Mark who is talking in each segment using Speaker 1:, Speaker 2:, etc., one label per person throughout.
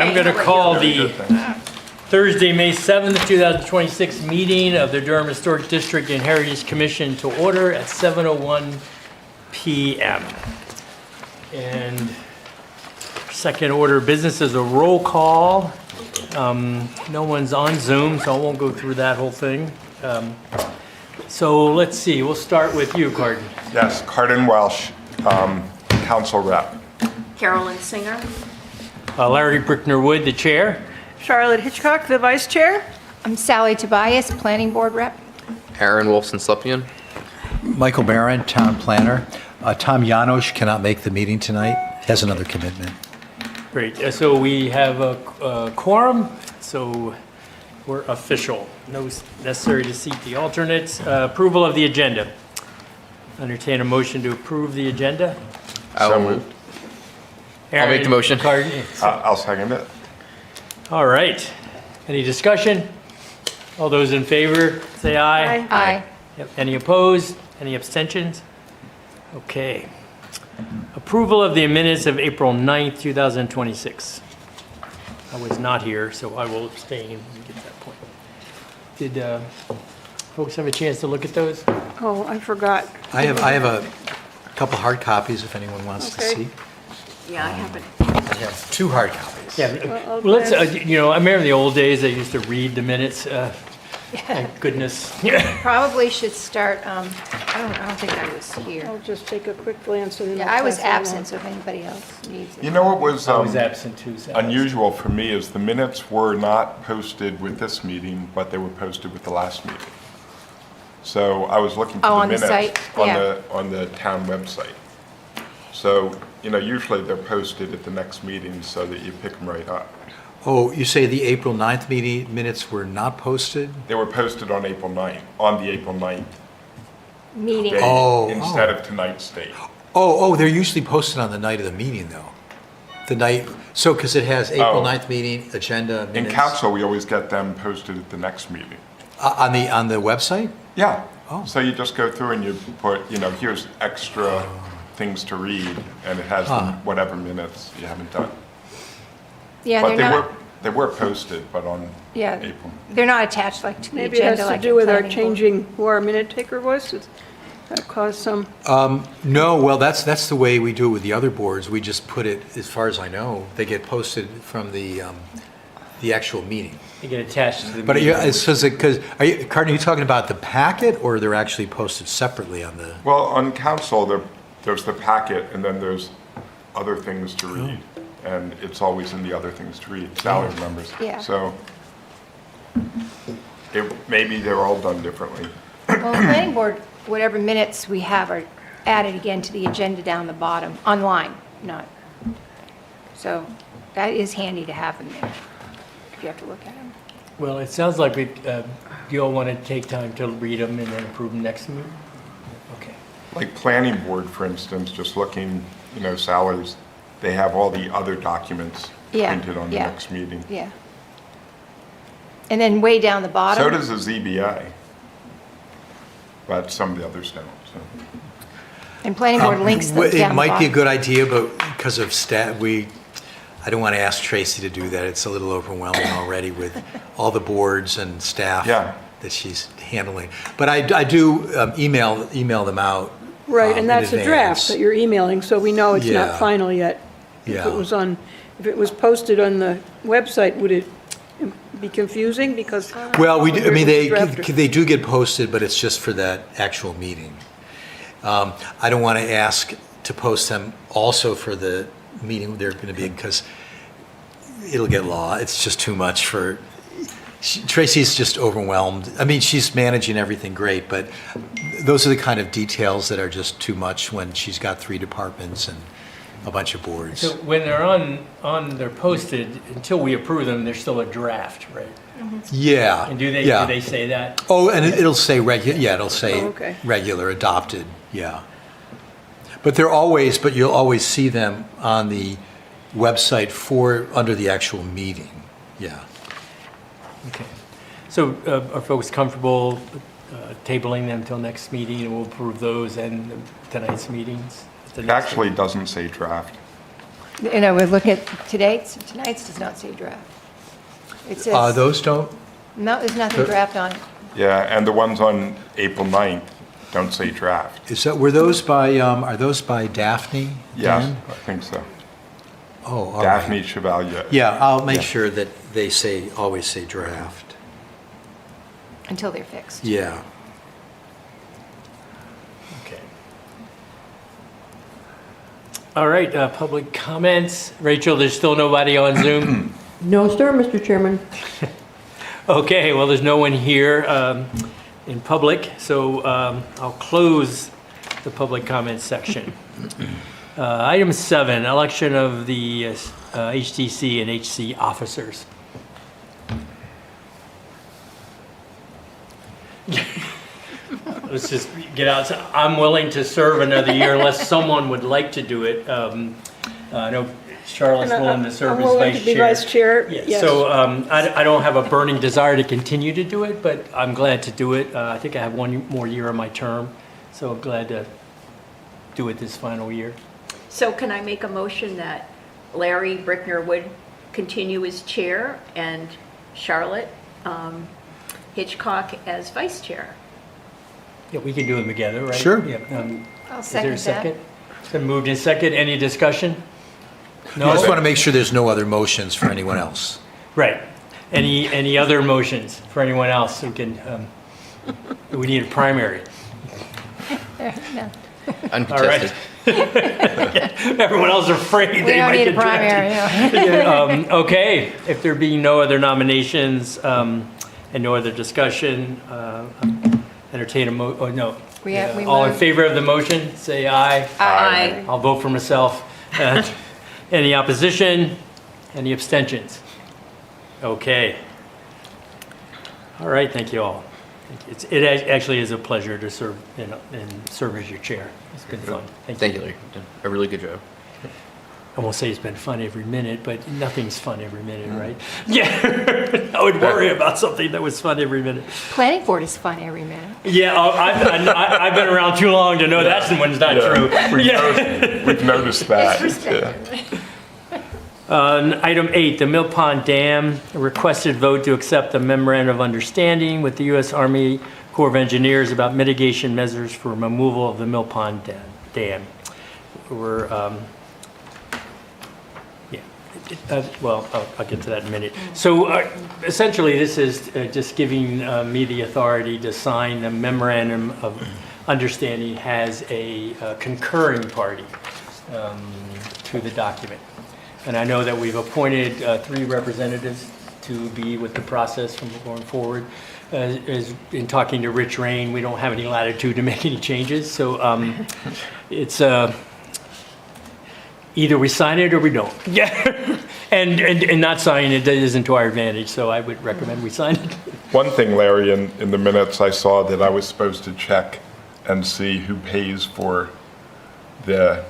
Speaker 1: I'm going to call the Thursday, May 7th, 2026 meeting of the Durham Historic District and Heritage Commission to order at 7:01 PM. And second order of business is a roll call. No one's on Zoom, so I won't go through that whole thing. So let's see, we'll start with you, Carden.
Speaker 2: Yes, Carden Welsh, Council Rep.
Speaker 3: Carolyn Singer.
Speaker 1: Larry Brickner-Wood, the chair.
Speaker 4: Charlotte Hitchcock, the vice chair.
Speaker 5: I'm Sally Tobias, Planning Board Rep.
Speaker 6: Aaron Wolfson-Slepian.
Speaker 7: Michael Barron, Town Planner. Tom Janosch cannot make the meeting tonight, has another commitment.
Speaker 1: Great, so we have a quorum, so we're official. No necessary to seat the alternates. Approval of the agenda. Entertain a motion to approve the agenda.
Speaker 6: So moved. I'll make the motion.
Speaker 1: Carden.
Speaker 2: I'll second it.
Speaker 1: All right. Any discussion? All those in favor, say aye.
Speaker 4: Aye.
Speaker 5: Aye.
Speaker 1: Yep. Any opposed? Any abstentions? Okay. Approval of the minutes of April 9th, 2026. I was not here, so I will abstain when we get to that point. Did folks have a chance to look at those?
Speaker 4: Oh, I forgot.
Speaker 7: I have a couple hard copies if anyone wants to
Speaker 4: Okay.
Speaker 7: see.
Speaker 3: Yeah, I haven't.
Speaker 7: I have 2 hard copies.
Speaker 1: Yeah,
Speaker 4: I'll
Speaker 1: let's,
Speaker 4: glance.
Speaker 1: I remember the old days, I used to read the minutes. Thank goodness.
Speaker 5: Probably should start, I don't think I was here.
Speaker 4: I'll just take a quick glance and then
Speaker 5: Yeah,
Speaker 4: I'll
Speaker 5: I was
Speaker 4: pass it along.
Speaker 5: absent, so if anybody else needs it.
Speaker 2: You know what was
Speaker 1: I was absent too. so-
Speaker 2: unusual for me is the minutes were not posted with this meeting, but they were posted with the last meeting. So I was looking for
Speaker 5: Oh,
Speaker 2: the
Speaker 5: on the
Speaker 2: minutes
Speaker 5: site? Yeah.
Speaker 2: on the town website. So, usually they're posted at the next meeting so that you pick them right up.
Speaker 7: Oh, you say the April 9th meeting minutes were not posted?
Speaker 2: They were posted on April 9th, on the April 9th
Speaker 5: Meeting.
Speaker 2: date
Speaker 7: Oh,
Speaker 2: instead of tonight's date.
Speaker 7: Oh, they're usually posted on the night of the meeting, though. The night, so, because it has April
Speaker 2: Oh.
Speaker 7: 9th meeting, agenda,
Speaker 2: In
Speaker 7: minutes.
Speaker 2: council, we always get them posted at the next meeting.
Speaker 7: On the website?
Speaker 2: Yeah.
Speaker 7: Oh.
Speaker 2: So you just go through and you put, here's extra things to read, and it has
Speaker 7: Huh.
Speaker 2: whatever minutes you haven't done.
Speaker 5: Yeah,
Speaker 2: But
Speaker 5: they're not,
Speaker 2: they were posted, but on
Speaker 5: yeah,
Speaker 2: April.
Speaker 5: they're not attached like to the
Speaker 4: Maybe it
Speaker 5: agenda
Speaker 4: has to
Speaker 5: like
Speaker 4: do
Speaker 5: your
Speaker 4: with our
Speaker 5: planning board.
Speaker 4: changing who our minute taker was. That caused some,
Speaker 7: No, well, that's the way we do it with the other boards. We just put it, as far as I know, they get posted from the actual meeting.
Speaker 1: They get attached to the
Speaker 7: But
Speaker 1: meeting.
Speaker 7: it says it, because, Carden, are you talking about the packet, or they're actually posted separately on the?
Speaker 2: Well, on council, there's the packet, and then there's other things to read. And it's always in the other things to read. Sally remembers.
Speaker 5: Yeah.
Speaker 2: So maybe they're all done differently.
Speaker 5: Well, the planning board, whatever minutes we have are added again to the agenda down the bottom, online, not. So that is handy to have them there, if you have to look at them.
Speaker 1: Well, it sounds like you all want to take time to read them and then approve them next meeting? Okay.
Speaker 2: Like planning board, for instance, just looking, salaries, they have all the other documents
Speaker 5: Yeah,
Speaker 2: printed on the
Speaker 5: yeah.
Speaker 2: next meeting.
Speaker 5: Yeah. And then way down the bottom.
Speaker 2: So does the ZBA, but some of the others don't, so.
Speaker 5: And planning board links them down the
Speaker 7: It
Speaker 5: bottom.
Speaker 7: might be a good idea, but because of staff, I don't want to ask Tracy to do that. It's a little overwhelming already with all the boards and staff
Speaker 2: Yeah.
Speaker 7: that she's handling. But I do email them out.
Speaker 4: right,
Speaker 7: in
Speaker 4: and that's a draft
Speaker 7: advance.
Speaker 4: that you're emailing, so we know it's
Speaker 7: Yeah.
Speaker 4: not final yet.
Speaker 7: Yeah.
Speaker 4: If it was posted on the website, would it be confusing because?
Speaker 7: Well,
Speaker 4: Drafter.
Speaker 7: they do get posted, but it's just for that actual meeting. I don't want to ask to post them also for the meeting they're going to be in, because it'll get lost. It's just too much for, Tracy's just overwhelmed. I mean, she's managing everything great, but those are the kind of details that are just too much when she's got 3 departments and a bunch of boards.
Speaker 1: So when they're they're posted, until we approve them, they're still a draft, right?
Speaker 7: Yeah.
Speaker 1: And do
Speaker 7: yeah.
Speaker 1: they say that?
Speaker 7: Oh, and it'll say it'll say
Speaker 4: Oh, okay.
Speaker 7: regular, adopted, yeah. But you'll always see them on the website under the actual meeting, yeah.
Speaker 1: Okay. So are folks comfortable tabling them till next meeting, and we'll approve those and tonight's meetings?
Speaker 2: It actually doesn't say draft.
Speaker 5: You know, we're looking at tonight's does not say draft. It says,
Speaker 7: Those don't,
Speaker 5: no, there's nothing draft on it.
Speaker 2: Yeah, and the ones on April 9th don't say draft.
Speaker 7: were those by, are those by Daphne?
Speaker 2: Yes,
Speaker 7: Dan?
Speaker 2: I think so.
Speaker 7: Oh, all right.
Speaker 2: Daphne Chevalier.
Speaker 7: Yeah, I'll make sure that they always say draft.
Speaker 5: Until they're fixed.
Speaker 7: Yeah.
Speaker 1: Okay. All right, public comments. Rachel, there's still nobody on Zoom?
Speaker 4: No, sir, Mr. Chairman.
Speaker 1: Okay, well, there's no one here in public, so I'll close the public comment section. Item 7, election of the HTC and HC officers. Let's just get out. I'm willing to serve another year unless someone would like to do it. I know Charlotte's willing to serve
Speaker 4: I'm
Speaker 1: as
Speaker 4: willing
Speaker 1: vice
Speaker 4: to be
Speaker 1: chair.
Speaker 4: vice chair,
Speaker 1: Yeah,
Speaker 4: yes.
Speaker 1: so I don't have a burning desire to continue to do it, but I'm glad to do it. I think I have one more year of my term, so I'm glad to do it this final year.
Speaker 3: So can I make a motion that Larry Brickner would continue as chair and Charlotte Hitchcock as vice chair?
Speaker 1: Yeah, we can do them together, right?
Speaker 7: Sure.
Speaker 1: Yeah,
Speaker 5: I'll
Speaker 1: is there a
Speaker 5: second that.
Speaker 1: second? It's been moved in second. Any discussion?
Speaker 7: I just want to make sure there's no other motions for anyone else.
Speaker 1: Right. Any other motions for anyone else who can, we need a primary.
Speaker 5: No.
Speaker 6: Uncontested.
Speaker 1: Everyone else is afraid
Speaker 5: We
Speaker 1: they
Speaker 5: don't
Speaker 1: might
Speaker 5: need a
Speaker 1: get drafted.
Speaker 5: primary, no.
Speaker 1: Okay, if there being no other nominations and no other discussion, entertain a no.
Speaker 5: We
Speaker 1: All in
Speaker 5: moved.
Speaker 1: favor of the motion, say aye.
Speaker 3: Aye.
Speaker 1: I'll vote for myself. Any opposition? Any abstentions? Okay. All right, thank you all. It actually is a pleasure to serve and serve as your chair. It's been fun.
Speaker 6: Thank you, Larry. You've done a really good job.
Speaker 1: I won't say it's been fun every minute, but nothing's fun every minute, right? Yeah, I would worry about something that was fun every minute.
Speaker 5: Planning board is fun every minute.
Speaker 1: Yeah, I've been around too long to know that's one's not true.
Speaker 2: We've noticed that.
Speaker 1: Item 8, the Mill Pond Dam, a requested vote to accept the memorandum of understanding with the U.S. Army Corps of Engineers about mitigation measures for removal of the Mill Pond Dam. We're, well, I'll get to that in a minute. So essentially, this is just giving me the authority to sign the memorandum of understanding as a concurring party to the document. And I know that we've appointed 3 representatives to be with the process from going forward. As in talking to Rich Rain, we don't have any latitude to make any changes. So it's either we sign it or we don't. Yeah, and not signing it isn't to our advantage. So I would recommend we sign it.
Speaker 2: One thing, Larry, in the minutes I saw that I was supposed to check and see who pays for the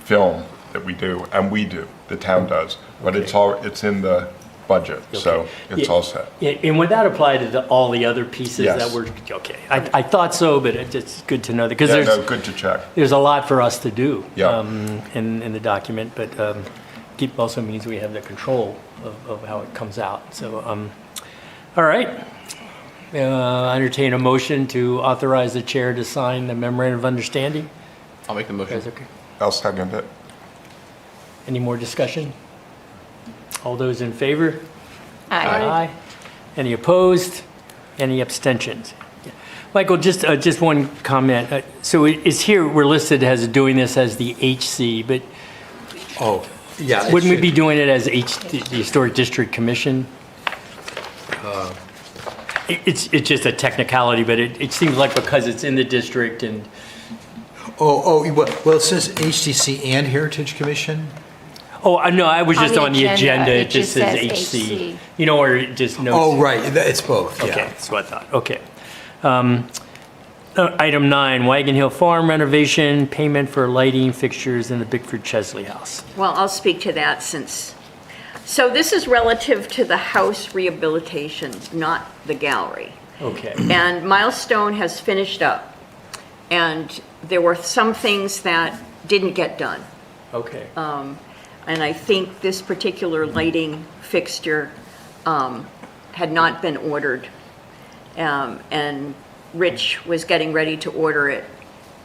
Speaker 2: film that we do, and we do, the town does, but it's in the budget, so it's all set.
Speaker 1: And would that apply to all the other pieces
Speaker 2: Yes.
Speaker 1: that were, okay. I thought so, but it's good to know that, because
Speaker 2: Yeah, no, good to check.
Speaker 1: there's a lot for us to do
Speaker 2: Yeah.
Speaker 1: in the document, but keep also means we have the control of how it comes out. So, all right. Entertain a motion to authorize the chair to sign the memorandum of understanding.
Speaker 6: I'll make the motion.
Speaker 1: Guys, okay.
Speaker 2: I'll second it.
Speaker 1: Any more discussion? All those in favor?
Speaker 5: Aye.
Speaker 1: Any opposed? Any abstentions? Yeah. Michael, just one comment. So it's here, we're listed as doing this as the HC, but
Speaker 7: Oh, yeah. it
Speaker 1: wouldn't we
Speaker 7: should-
Speaker 1: be doing it as the Historic District Commission? It's just a technicality, but it seems like because it's in the district and,
Speaker 7: well, it says HTC and Heritage Commission?
Speaker 1: no, I was
Speaker 5: On
Speaker 1: just
Speaker 5: the
Speaker 1: on the
Speaker 5: agenda,
Speaker 1: agenda,
Speaker 5: it
Speaker 1: it just
Speaker 5: just
Speaker 1: says
Speaker 5: says
Speaker 1: HC.
Speaker 5: HC.
Speaker 1: You know, or it just notes.
Speaker 7: Oh, right, it's both, yeah.
Speaker 1: Okay, that's what I thought, okay. Item 9, Wagon Hill Farm renovation, payment for lighting fixtures in the Bickford Chesley House.
Speaker 3: Well, I'll speak to that so this is relative to the house rehabilitation, not the gallery.
Speaker 1: Okay,
Speaker 3: And Milestone has finished up. And there were some things that didn't get done.
Speaker 1: okay.
Speaker 3: And I think this particular lighting fixture had not been ordered. And Rich was getting ready to order it,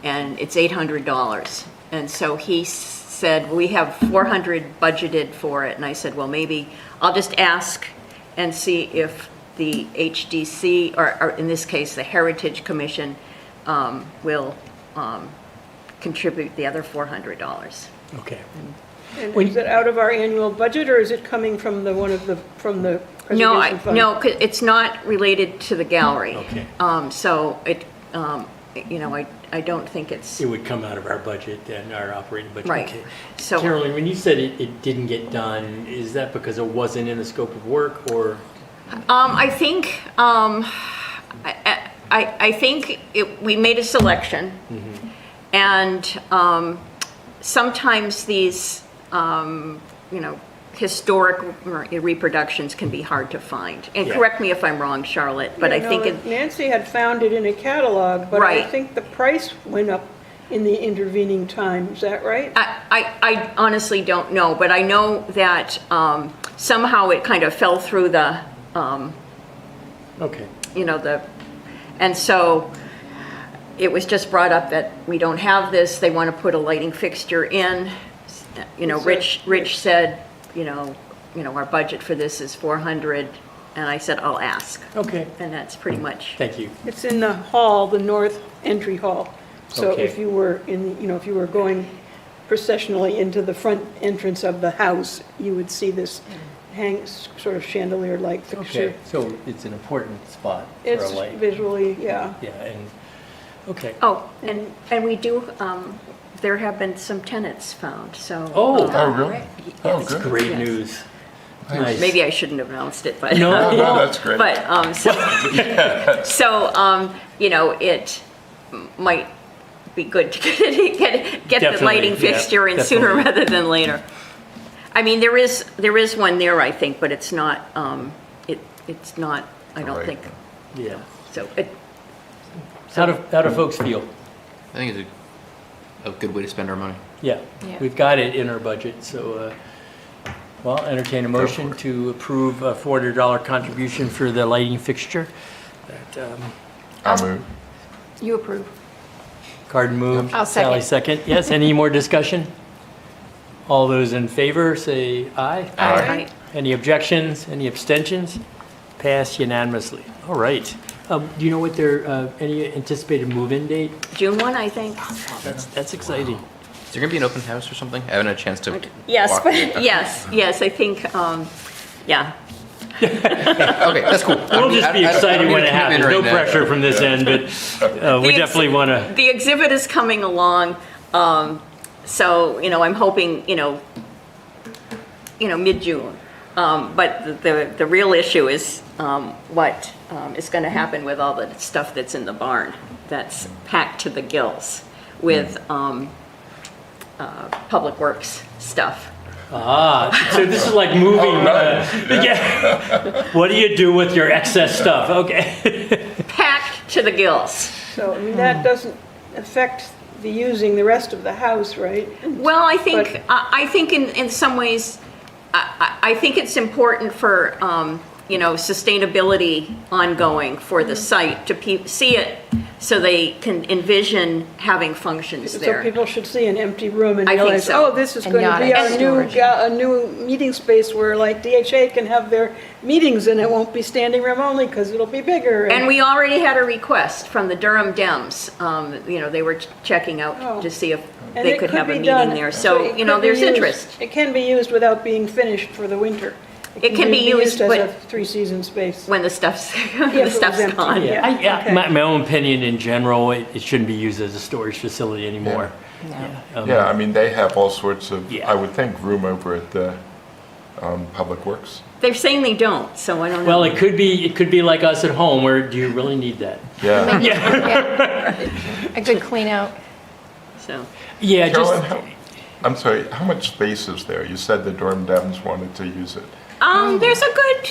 Speaker 3: and it's $800. And so he said, we have $400 budgeted for it. And I said, well, maybe I'll just ask and see if the HDC, or in this case, the Heritage Commission, will contribute the other $400.
Speaker 1: Okay.
Speaker 4: And
Speaker 1: When-
Speaker 4: is it out of our annual budget, or is it coming from the
Speaker 3: No,
Speaker 4: preservation fund?
Speaker 3: no, 'cause it's not related to the gallery.
Speaker 1: Okay.
Speaker 3: So it, I don't think it's,
Speaker 1: It would come out of our budget and our operating budget.
Speaker 3: Right.
Speaker 1: Okay.
Speaker 3: So-
Speaker 1: Carolyn, when you said it didn't get done, is that because it wasn't in the scope of work, or?
Speaker 3: I think, I think we made a selection. And sometimes these, historic reproductions can be hard to find. And
Speaker 1: Yeah.
Speaker 3: correct me if I'm wrong, Charlotte, but I
Speaker 4: Yeah,
Speaker 3: think
Speaker 4: no,
Speaker 3: it,
Speaker 4: Nancy had found it in a catalog, but I
Speaker 3: Right.
Speaker 4: think the price went up in the intervening time. Is that right?
Speaker 3: I honestly don't know, but I know that somehow it kind of fell through the,
Speaker 1: Okay.
Speaker 3: and so it was just brought up that we don't have this, they want to put a lighting fixture in. Rich said, our budget for this is 400, and I said, I'll ask.
Speaker 1: Okay.
Speaker 3: And that's pretty much,
Speaker 1: Thank you.
Speaker 4: It's in the hall, the north entry hall. So
Speaker 1: Okay.
Speaker 4: if you were if you were going processionally into the front entrance of the house, you would see this sort of chandelier-like fixture.
Speaker 1: Okay, so it's an important spot for a
Speaker 4: It's
Speaker 1: light.
Speaker 4: visually, yeah.
Speaker 1: Yeah, and, okay.
Speaker 3: oh, and we do, there have been some tenants found, so.
Speaker 1: Oh,
Speaker 2: Oh, really? Oh,
Speaker 1: that's
Speaker 2: good.
Speaker 1: great
Speaker 3: Yes.
Speaker 1: news. Nice.
Speaker 3: Maybe I shouldn't have announced it, but.
Speaker 1: No.
Speaker 2: No, that's great.
Speaker 3: But, it might be good to get the
Speaker 1: Definitely,
Speaker 3: lighting
Speaker 1: yeah,
Speaker 3: fixture in sooner
Speaker 1: definitely.
Speaker 3: rather than later. I mean, there is one there, I think, but it's not, it's not, I don't
Speaker 2: Right.
Speaker 3: think,
Speaker 1: Yeah.
Speaker 3: so
Speaker 1: How do folks feel?
Speaker 6: I think it's a good way to spend our money.
Speaker 1: Yeah,
Speaker 5: Yeah.
Speaker 1: we've got it in our budget, so, entertain a motion to approve a $400 contribution for the lighting fixture. That,
Speaker 2: I'll move.
Speaker 5: You approve.
Speaker 1: Cardin moved.
Speaker 5: I'll second.
Speaker 1: Sally second. Yes, any more discussion? All those in favor, say aye.
Speaker 3: Aye.
Speaker 1: Any objections, any abstentions? Passed unanimously. All right. Do you know what their, any anticipated move-in date?
Speaker 3: June 1, I think.
Speaker 1: That's exciting.
Speaker 6: Is there gonna be an open house or something? I haven't had a chance to.
Speaker 3: Yes,
Speaker 6: walk
Speaker 3: but,
Speaker 6: through it.
Speaker 3: yes, I think, yeah.
Speaker 6: Okay, that's cool.
Speaker 1: We'll just be excited when it happens. No pressure from this end, but we
Speaker 3: The
Speaker 1: definitely want to,
Speaker 3: The exhibit is coming along, so, I'm hoping, mid-June. But the real issue is what is going to happen with all the stuff that's in the barn that's packed to the gills with Public Works stuff.
Speaker 1: so this is like moving. Yeah. What do you do with your excess stuff? Okay.
Speaker 3: Packed to the gills.
Speaker 4: So, I mean, that doesn't affect the using the rest of the house, right?
Speaker 3: Well, I think,
Speaker 4: But-
Speaker 3: I think in some ways, I think it's important for, sustainability ongoing for the site to see it so they can envision having functions
Speaker 4: So
Speaker 3: there.
Speaker 4: people should see an empty room and
Speaker 3: I think
Speaker 4: realize,
Speaker 3: so.
Speaker 4: oh, this is
Speaker 5: And
Speaker 4: going to
Speaker 5: not
Speaker 4: be
Speaker 5: as
Speaker 4: our new,
Speaker 5: storage.
Speaker 4: a new meeting space where like DHA can have their meetings and it won't be standing room only because it'll be bigger.
Speaker 3: And we already had a request from the Durham Dems. They were checking
Speaker 4: Oh.
Speaker 3: out to see if
Speaker 4: And
Speaker 3: they
Speaker 4: it
Speaker 3: could have a
Speaker 4: be
Speaker 3: meeting
Speaker 4: done-
Speaker 3: there. So,
Speaker 4: it could be
Speaker 3: there's
Speaker 4: used-
Speaker 3: interest.
Speaker 4: It can be used without being finished for the winter.
Speaker 3: It can be used,
Speaker 4: as
Speaker 3: but-
Speaker 4: a three-season space.
Speaker 3: When the stuff's,
Speaker 4: it
Speaker 3: when the
Speaker 4: was
Speaker 3: stuff's
Speaker 4: empty,
Speaker 3: gone.
Speaker 4: yeah. Okay.
Speaker 1: My own opinion in general, it shouldn't be used as a storage facility anymore.
Speaker 2: Yeah, I mean, they have all sorts of,
Speaker 1: Yeah.
Speaker 2: I would think, room over at the Public Works.
Speaker 3: They're saying they don't, so I don't know.
Speaker 1: Well, it could be like us at home, where do you really need that?
Speaker 2: Yeah.
Speaker 5: Yeah. A good clean out.
Speaker 3: So,
Speaker 1: Yeah,
Speaker 2: Carolyn,
Speaker 1: just,
Speaker 2: I'm sorry, how much space is there? You said the Durham Dems wanted to use it.
Speaker 3: there's a good,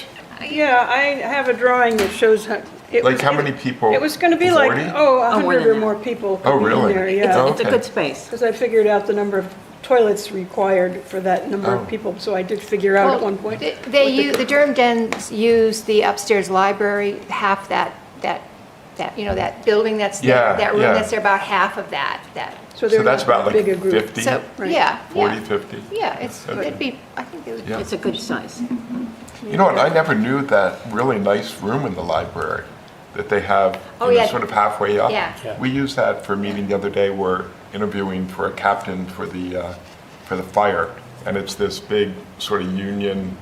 Speaker 4: Yeah, I have a drawing that shows how. it
Speaker 2: Like
Speaker 4: was-
Speaker 2: how many people?
Speaker 4: It was going to be like,
Speaker 2: 40?
Speaker 4: oh,
Speaker 3: more
Speaker 4: 100
Speaker 3: than
Speaker 4: or
Speaker 3: that.
Speaker 4: more people
Speaker 2: Oh,
Speaker 4: could be in
Speaker 2: really?
Speaker 4: there,
Speaker 3: it's
Speaker 4: yeah.
Speaker 3: it's a
Speaker 2: Okay.
Speaker 3: good space.
Speaker 4: Because I figured out the number of toilets required for that number
Speaker 2: Oh.
Speaker 4: of people, so I did figure out at one point.
Speaker 5: The Durham Dens use the upstairs library, half that, that building that's there,
Speaker 2: Yeah,
Speaker 5: that room
Speaker 2: yeah.
Speaker 5: that's there, about half of that.
Speaker 4: So
Speaker 2: So
Speaker 4: they're
Speaker 2: that's
Speaker 4: not
Speaker 2: about like
Speaker 4: a bigger group.
Speaker 2: 50,
Speaker 5: So,
Speaker 4: Right.
Speaker 5: yeah,
Speaker 2: 40,
Speaker 5: yeah.
Speaker 2: 50.
Speaker 5: Yeah,
Speaker 2: Okay.
Speaker 5: it'd be, I think it would be.
Speaker 2: Yeah.
Speaker 3: It's a good size.
Speaker 2: You know what, I never knew that really nice room in the library that they have,
Speaker 5: Oh,
Speaker 2: you know,
Speaker 5: yeah.
Speaker 2: sort of halfway up.
Speaker 5: Yeah.
Speaker 1: Yeah.
Speaker 2: We used that for a meeting the other day. We're interviewing for a captain for the fire. And it's this big sort of union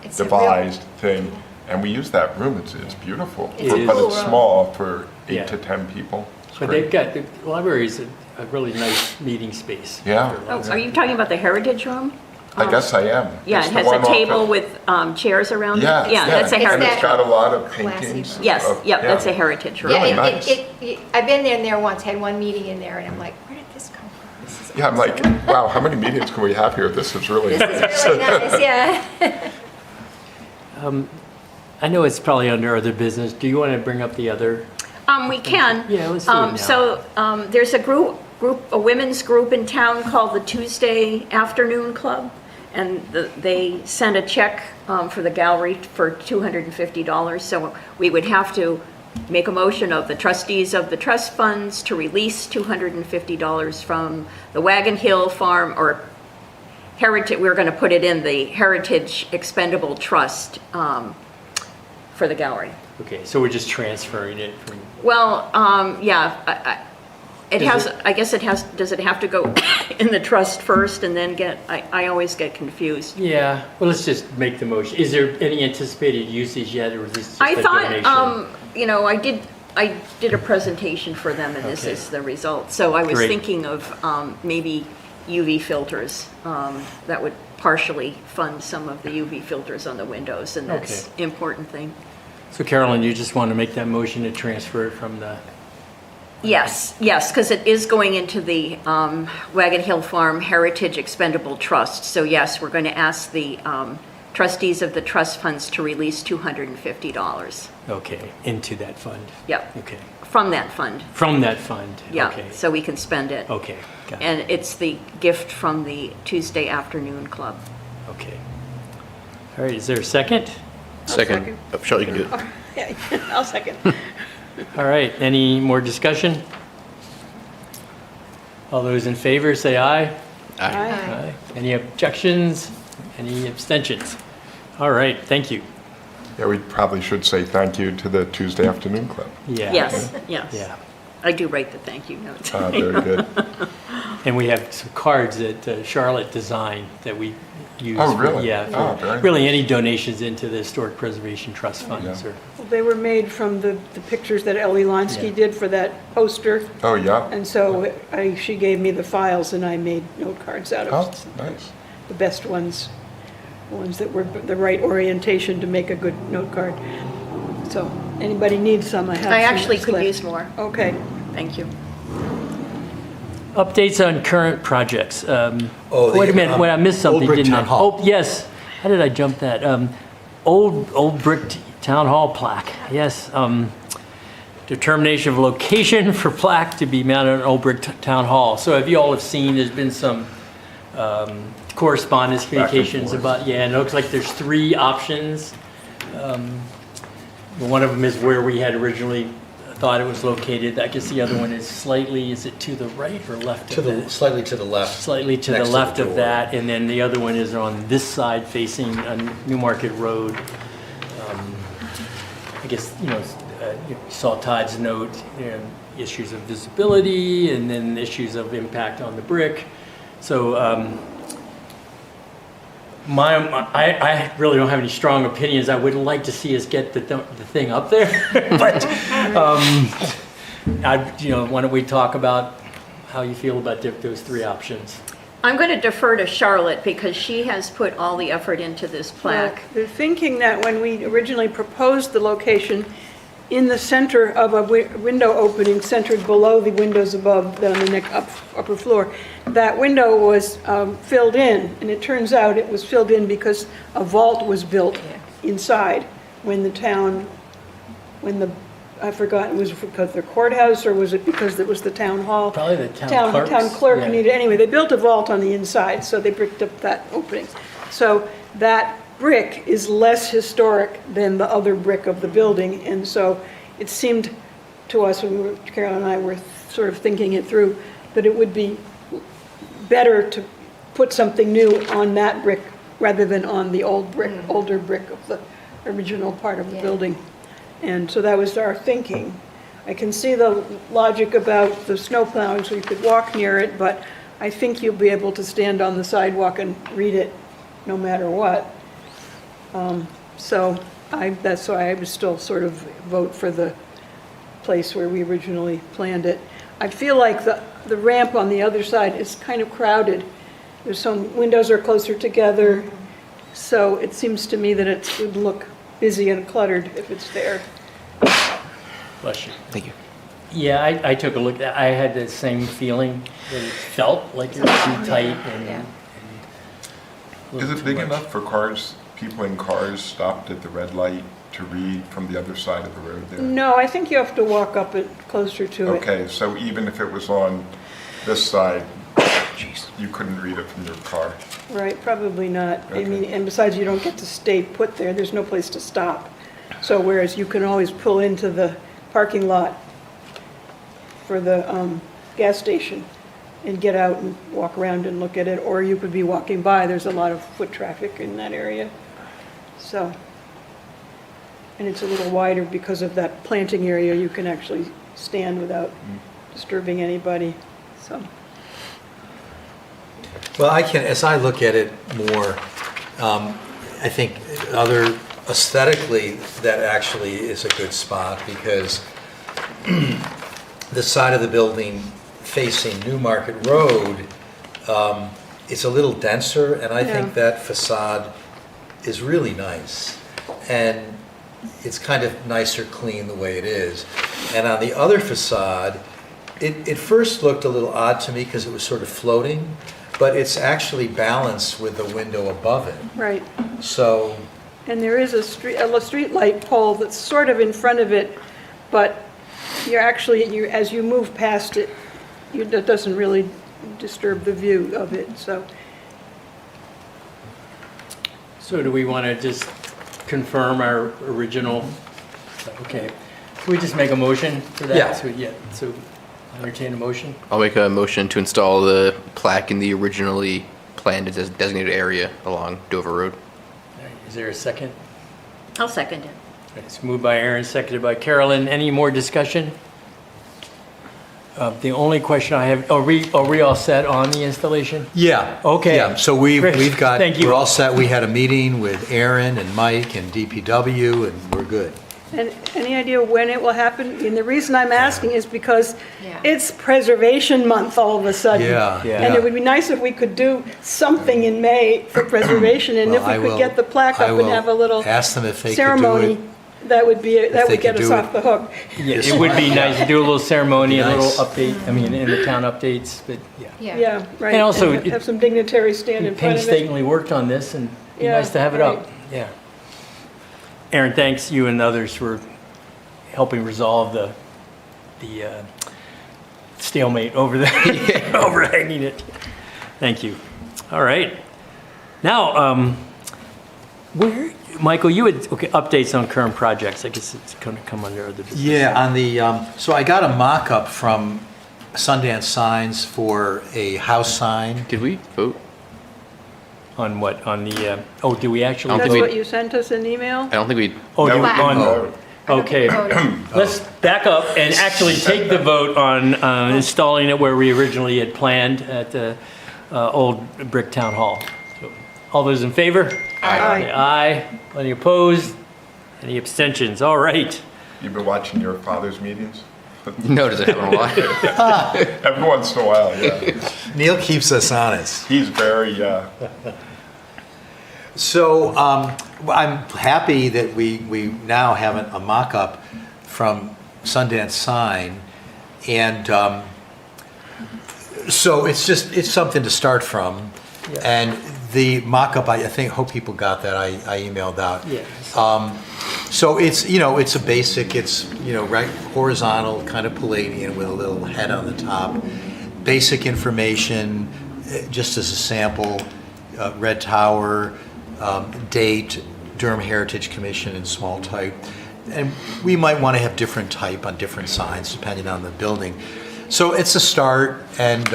Speaker 5: It's a real-
Speaker 2: devised thing. And we use that room. It's beautiful.
Speaker 5: It's
Speaker 1: a
Speaker 2: But
Speaker 1: cool
Speaker 2: it's
Speaker 5: room.
Speaker 2: small for 8
Speaker 1: Yeah.
Speaker 2: to 10 people. It's
Speaker 1: But
Speaker 2: great.
Speaker 1: they've got, the library is a really nice meeting space.
Speaker 2: Yeah.
Speaker 1: for
Speaker 3: Oh,
Speaker 1: lots
Speaker 3: are you talking about the Heritage Room?
Speaker 2: I guess I am.
Speaker 3: Yeah,
Speaker 2: It's
Speaker 3: it
Speaker 2: the
Speaker 3: has
Speaker 2: one
Speaker 3: a
Speaker 2: off
Speaker 3: table
Speaker 2: of-
Speaker 3: with chairs around it?
Speaker 2: Yeah,
Speaker 3: Yeah, that's a
Speaker 5: It's
Speaker 2: And
Speaker 3: Heritage.
Speaker 2: it's
Speaker 5: that-
Speaker 2: got a lot of
Speaker 5: Classy
Speaker 2: paintings.
Speaker 5: room.
Speaker 3: Yes,
Speaker 2: of-
Speaker 3: yep, that's a
Speaker 2: yeah.
Speaker 3: Heritage Room.
Speaker 5: Yeah,
Speaker 2: Really
Speaker 5: it-
Speaker 2: nice.
Speaker 5: I've been in there once, had one meeting in there, and I'm like, where did this come from? This is
Speaker 2: Yeah, I'm like, wow, how many meetings can we have here? This is really
Speaker 5: This
Speaker 2: nice.
Speaker 5: is really nice, yeah.
Speaker 1: I know it's probably under other business. Do you want to bring up the other?
Speaker 3: We can.
Speaker 1: Yeah, let's do it now.
Speaker 3: So, there's a women's group in town called the Tuesday Afternoon Club, and they sent a check for the gallery for $250. So we would have to make a motion of the trustees of the trust funds to release $250 from the Wagon Hill Farm, or Heritage, we're going to put it in the Heritage Expendable Trust for the gallery.
Speaker 1: Okay, so we're just transferring it from,
Speaker 3: Well, yeah, it
Speaker 1: Is
Speaker 3: has,
Speaker 1: it-
Speaker 3: I guess it has, does it have to go in the trust first and then I always get confused.
Speaker 1: yeah, well, let's just make the motion. Is there any anticipated usage yet, or is this just
Speaker 3: I
Speaker 1: a donation?
Speaker 3: thought, you know, I did a presentation for them and this
Speaker 1: Okay.
Speaker 3: is the result. So I was
Speaker 1: Great.
Speaker 3: thinking of maybe UV filters that would partially fund some of the UV filters on the windows, and that's
Speaker 1: Okay.
Speaker 3: an important thing.
Speaker 1: So Carolyn, you just want to make that motion to transfer it from the,
Speaker 3: Yes, because it is going into the Wagon Hill Farm Heritage Expendable Trust. So yes, we're going to ask the trustees of the trust funds to release $250.
Speaker 1: okay, into that fund?
Speaker 3: Yep,
Speaker 1: Okay,
Speaker 3: from that fund.
Speaker 1: from that fund?
Speaker 3: Yeah,
Speaker 1: Okay,
Speaker 3: so we can spend it.
Speaker 1: okay, got it,
Speaker 3: And it's the gift from the Tuesday Afternoon Club.
Speaker 1: okay. All right, is there a second?
Speaker 6: Second. Oh, Shelley, you can do it.
Speaker 4: Yeah, I'll second.
Speaker 1: All right, any more discussion? All those in favor, say aye.
Speaker 6: Aye.
Speaker 1: Aye. Any objections? Any abstentions? All right, thank you.
Speaker 2: Yeah, we probably should say thank you to the Tuesday Afternoon Club.
Speaker 1: Yeah.
Speaker 3: Yes.
Speaker 1: Yeah,
Speaker 3: I do write the thank you notes.
Speaker 2: Very good.
Speaker 1: and we have some cards that Charlotte designed that we use.
Speaker 2: Oh,
Speaker 1: for-
Speaker 2: really?
Speaker 1: Yeah,
Speaker 2: Oh,
Speaker 1: for
Speaker 2: very
Speaker 1: really any donations into the Historic Preservation Trust funds
Speaker 2: Yeah.
Speaker 1: or,
Speaker 4: Well, they were made from the pictures that Ellie Lonsky
Speaker 1: Yeah.
Speaker 4: did for that poster,
Speaker 2: Oh, yeah?
Speaker 4: and so she gave me the files and I made note cards out
Speaker 2: Oh,
Speaker 4: of
Speaker 2: nice.
Speaker 4: the best ones, the ones that were the right orientation to make a good note card. So, anybody needs some, I have some.
Speaker 3: I actually
Speaker 4: that's
Speaker 3: could
Speaker 4: left.
Speaker 3: use more.
Speaker 4: Okay.
Speaker 3: Thank you.
Speaker 1: updates on current projects.
Speaker 7: Oh,
Speaker 1: Wait a
Speaker 7: the,
Speaker 1: minute, wait, I missed
Speaker 7: Old
Speaker 1: something,
Speaker 7: Brick
Speaker 1: didn't I?
Speaker 7: Town Hall.
Speaker 1: Oh, yes, how did I jump that? Old Brick Town Hall plaque, yes. Determination of location for plaque to be mounted on Old Brick Town Hall. So if you all have seen, there's been some correspondence, communications
Speaker 2: forth.
Speaker 1: about, yeah, and it looks like there's 3 options. One of them is where we had originally thought it was located. I guess the other one is slightly, is it to the right or left of that?
Speaker 7: Slightly to the left.
Speaker 1: Slightly to the
Speaker 7: next
Speaker 1: left of
Speaker 7: door.
Speaker 1: that, and then the other one is on this side facing Newmarket Road. I guess, you saw Todd's note, issues of visibility, and then issues of impact on the brick. So I really don't have any strong opinions. I would like to see us get the thing up there, but why don't we talk about how you feel about those 3 options?
Speaker 3: I'm going to defer to Charlotte because she has put all the effort into this plaque.
Speaker 4: Well, they're thinking that when we originally proposed the location in the center of a window opening centered below the windows above on the upper floor, that window was filled in, and it turns out it was filled in because a vault was built inside when the I forgot, was it because of the courthouse, or was it because it was the town hall?
Speaker 1: Probably the town clerk's,
Speaker 4: Town clerk
Speaker 1: yeah.
Speaker 4: needed, anyway, they built a vault on the inside, so they bricked up that opening. So that brick is less historic than the other brick of the building, and so it seemed to us, when Carol and I were sort of thinking it through, that it would be better to put something new on that brick rather than on the old brick, older brick of the original part of the
Speaker 5: Yeah.
Speaker 4: building. And so that was our thinking. I can see the logic about the snow plowing, so you could walk near it, but I think you'll be able to stand on the sidewalk and read it no matter what. So that's why I would still sort of vote for the place where we originally planned it. I feel like the ramp on the other side is kind of crowded. There's some windows are closer together, so it seems to me that it would look busy and cluttered if it's there.
Speaker 1: Bless you.
Speaker 6: Thank you.
Speaker 1: Yeah, I took a look, I had the same feeling, that it felt like it was too tight and.
Speaker 5: Yeah.
Speaker 1: and a little
Speaker 2: Is it
Speaker 1: too
Speaker 2: big
Speaker 1: much.
Speaker 2: enough for cars, people in cars stopped at the red light to read from the other side of the road there?
Speaker 4: No, I think you have to walk up it closer to it.
Speaker 2: Okay, so even if it was on this side, you couldn't read it from your car?
Speaker 4: Right, probably not. I
Speaker 2: Okay.
Speaker 4: mean, and besides, you don't get to stay put there, there's no place to stop. So whereas you can always pull into the parking lot for the gas station and get out and walk around and look at it, or you could be walking by, there's a lot of foot traffic in that area. So, and it's a little wider because of that planting area, you can actually stand without disturbing anybody, so.
Speaker 7: Well, as I look at it more, I think aesthetically, that actually is a good spot because the side of the building facing Newmarket Road is a little denser, and I think
Speaker 4: Yeah.
Speaker 7: that facade is really nice. And it's kind of nicer clean the way it is. And on the other facade, it first looked a little odd to me because it was sort of floating, but it's actually balanced with the window above it.
Speaker 4: Right.
Speaker 7: So,
Speaker 4: And there is a street light pole that's sort of in front of it, but as you move past it, it doesn't really disturb the view of it, so.
Speaker 1: So do we want to just confirm our original, okay. Can we just make a motion for that?
Speaker 7: Yeah.
Speaker 1: So entertain a motion?
Speaker 6: I'll make a motion to install the plaque in the originally planned as designated area along Dover Road.
Speaker 1: All right, is there a second?
Speaker 3: I'll second it.
Speaker 1: It's moved by Aaron, seconded by Carolyn. Any more discussion? The only question I have, are we all set on the installation?
Speaker 7: yeah.
Speaker 1: Okay.
Speaker 7: Yeah, so
Speaker 1: Great.
Speaker 7: we've got,
Speaker 1: Thank you.
Speaker 7: we're all set. We had a meeting with Aaron and Mike and DPW, and we're good.
Speaker 4: And any idea when it will happen? And the reason I'm asking is because
Speaker 5: Yeah.
Speaker 4: it's Preservation Month all of a sudden.
Speaker 7: Yeah,
Speaker 1: Yeah.
Speaker 4: And it would be nice if we could do something in May for preservation, and if
Speaker 7: Well, I
Speaker 4: we could
Speaker 7: will-
Speaker 4: get the plaque
Speaker 7: I
Speaker 4: up and
Speaker 7: will
Speaker 4: have a little
Speaker 7: ask them if they could do
Speaker 4: ceremony,
Speaker 7: it.
Speaker 4: that would be, that
Speaker 7: they
Speaker 4: would get
Speaker 7: could
Speaker 4: us
Speaker 7: do
Speaker 4: off
Speaker 7: it.
Speaker 4: the hook.
Speaker 1: Yeah,
Speaker 7: This
Speaker 1: it would be
Speaker 7: month.
Speaker 1: nice to do a little ceremony, a
Speaker 7: Be
Speaker 1: little
Speaker 7: nice.
Speaker 1: update, I mean, in the town updates, but yeah.
Speaker 4: Yeah, right.
Speaker 1: And also,
Speaker 4: have some dignitaries stand
Speaker 1: You
Speaker 4: in front of it.
Speaker 1: painstakingly worked on this, and it'd be
Speaker 4: Yeah,
Speaker 1: nice to have it
Speaker 4: right.
Speaker 1: up, yeah. Aaron, thanks you and others for helping resolve the stalemate over the, overhanging it. Thank you. All right. Now, Michael, you had, okay, updates on current projects. I guess it's going to come under other business.
Speaker 7: Yeah, on the, so I got a mock-up from Sundance Signs for a house sign.
Speaker 6: Did we vote?
Speaker 1: On what? On the, oh, do we actually?
Speaker 6: I don't
Speaker 4: That's
Speaker 6: think
Speaker 4: what you sent us an email?
Speaker 6: I don't think we,
Speaker 1: Oh,
Speaker 2: No,
Speaker 1: do we-
Speaker 2: we
Speaker 1: on-
Speaker 2: didn't vote.
Speaker 1: Okay, let's back up and actually take the vote on installing it where we originally had planned at the old brick town hall. So, all those in favor?
Speaker 4: Aye.
Speaker 1: Aye. Any opposed? Any abstentions? All right.
Speaker 2: You've been watching your father's meetings?
Speaker 6: no, does it happen a lot?
Speaker 2: Every once in a while, yeah.
Speaker 7: Neil keeps us honest.
Speaker 2: He's very,
Speaker 7: So I'm happy that we now have a mock-up from Sundance Sign. And so it's something to start from.
Speaker 1: Yeah.
Speaker 7: And the mock-up, I think, hope people got that. I emailed out.
Speaker 1: Yes.
Speaker 7: So it's, it's a basic, it's, right, horizontal, kind of Palladian with a little head on the top. Basic information, just as a sample, red tower, date, Durham Heritage Commission in small type. And we might want to have different type on different signs depending on the building. So it's a start, and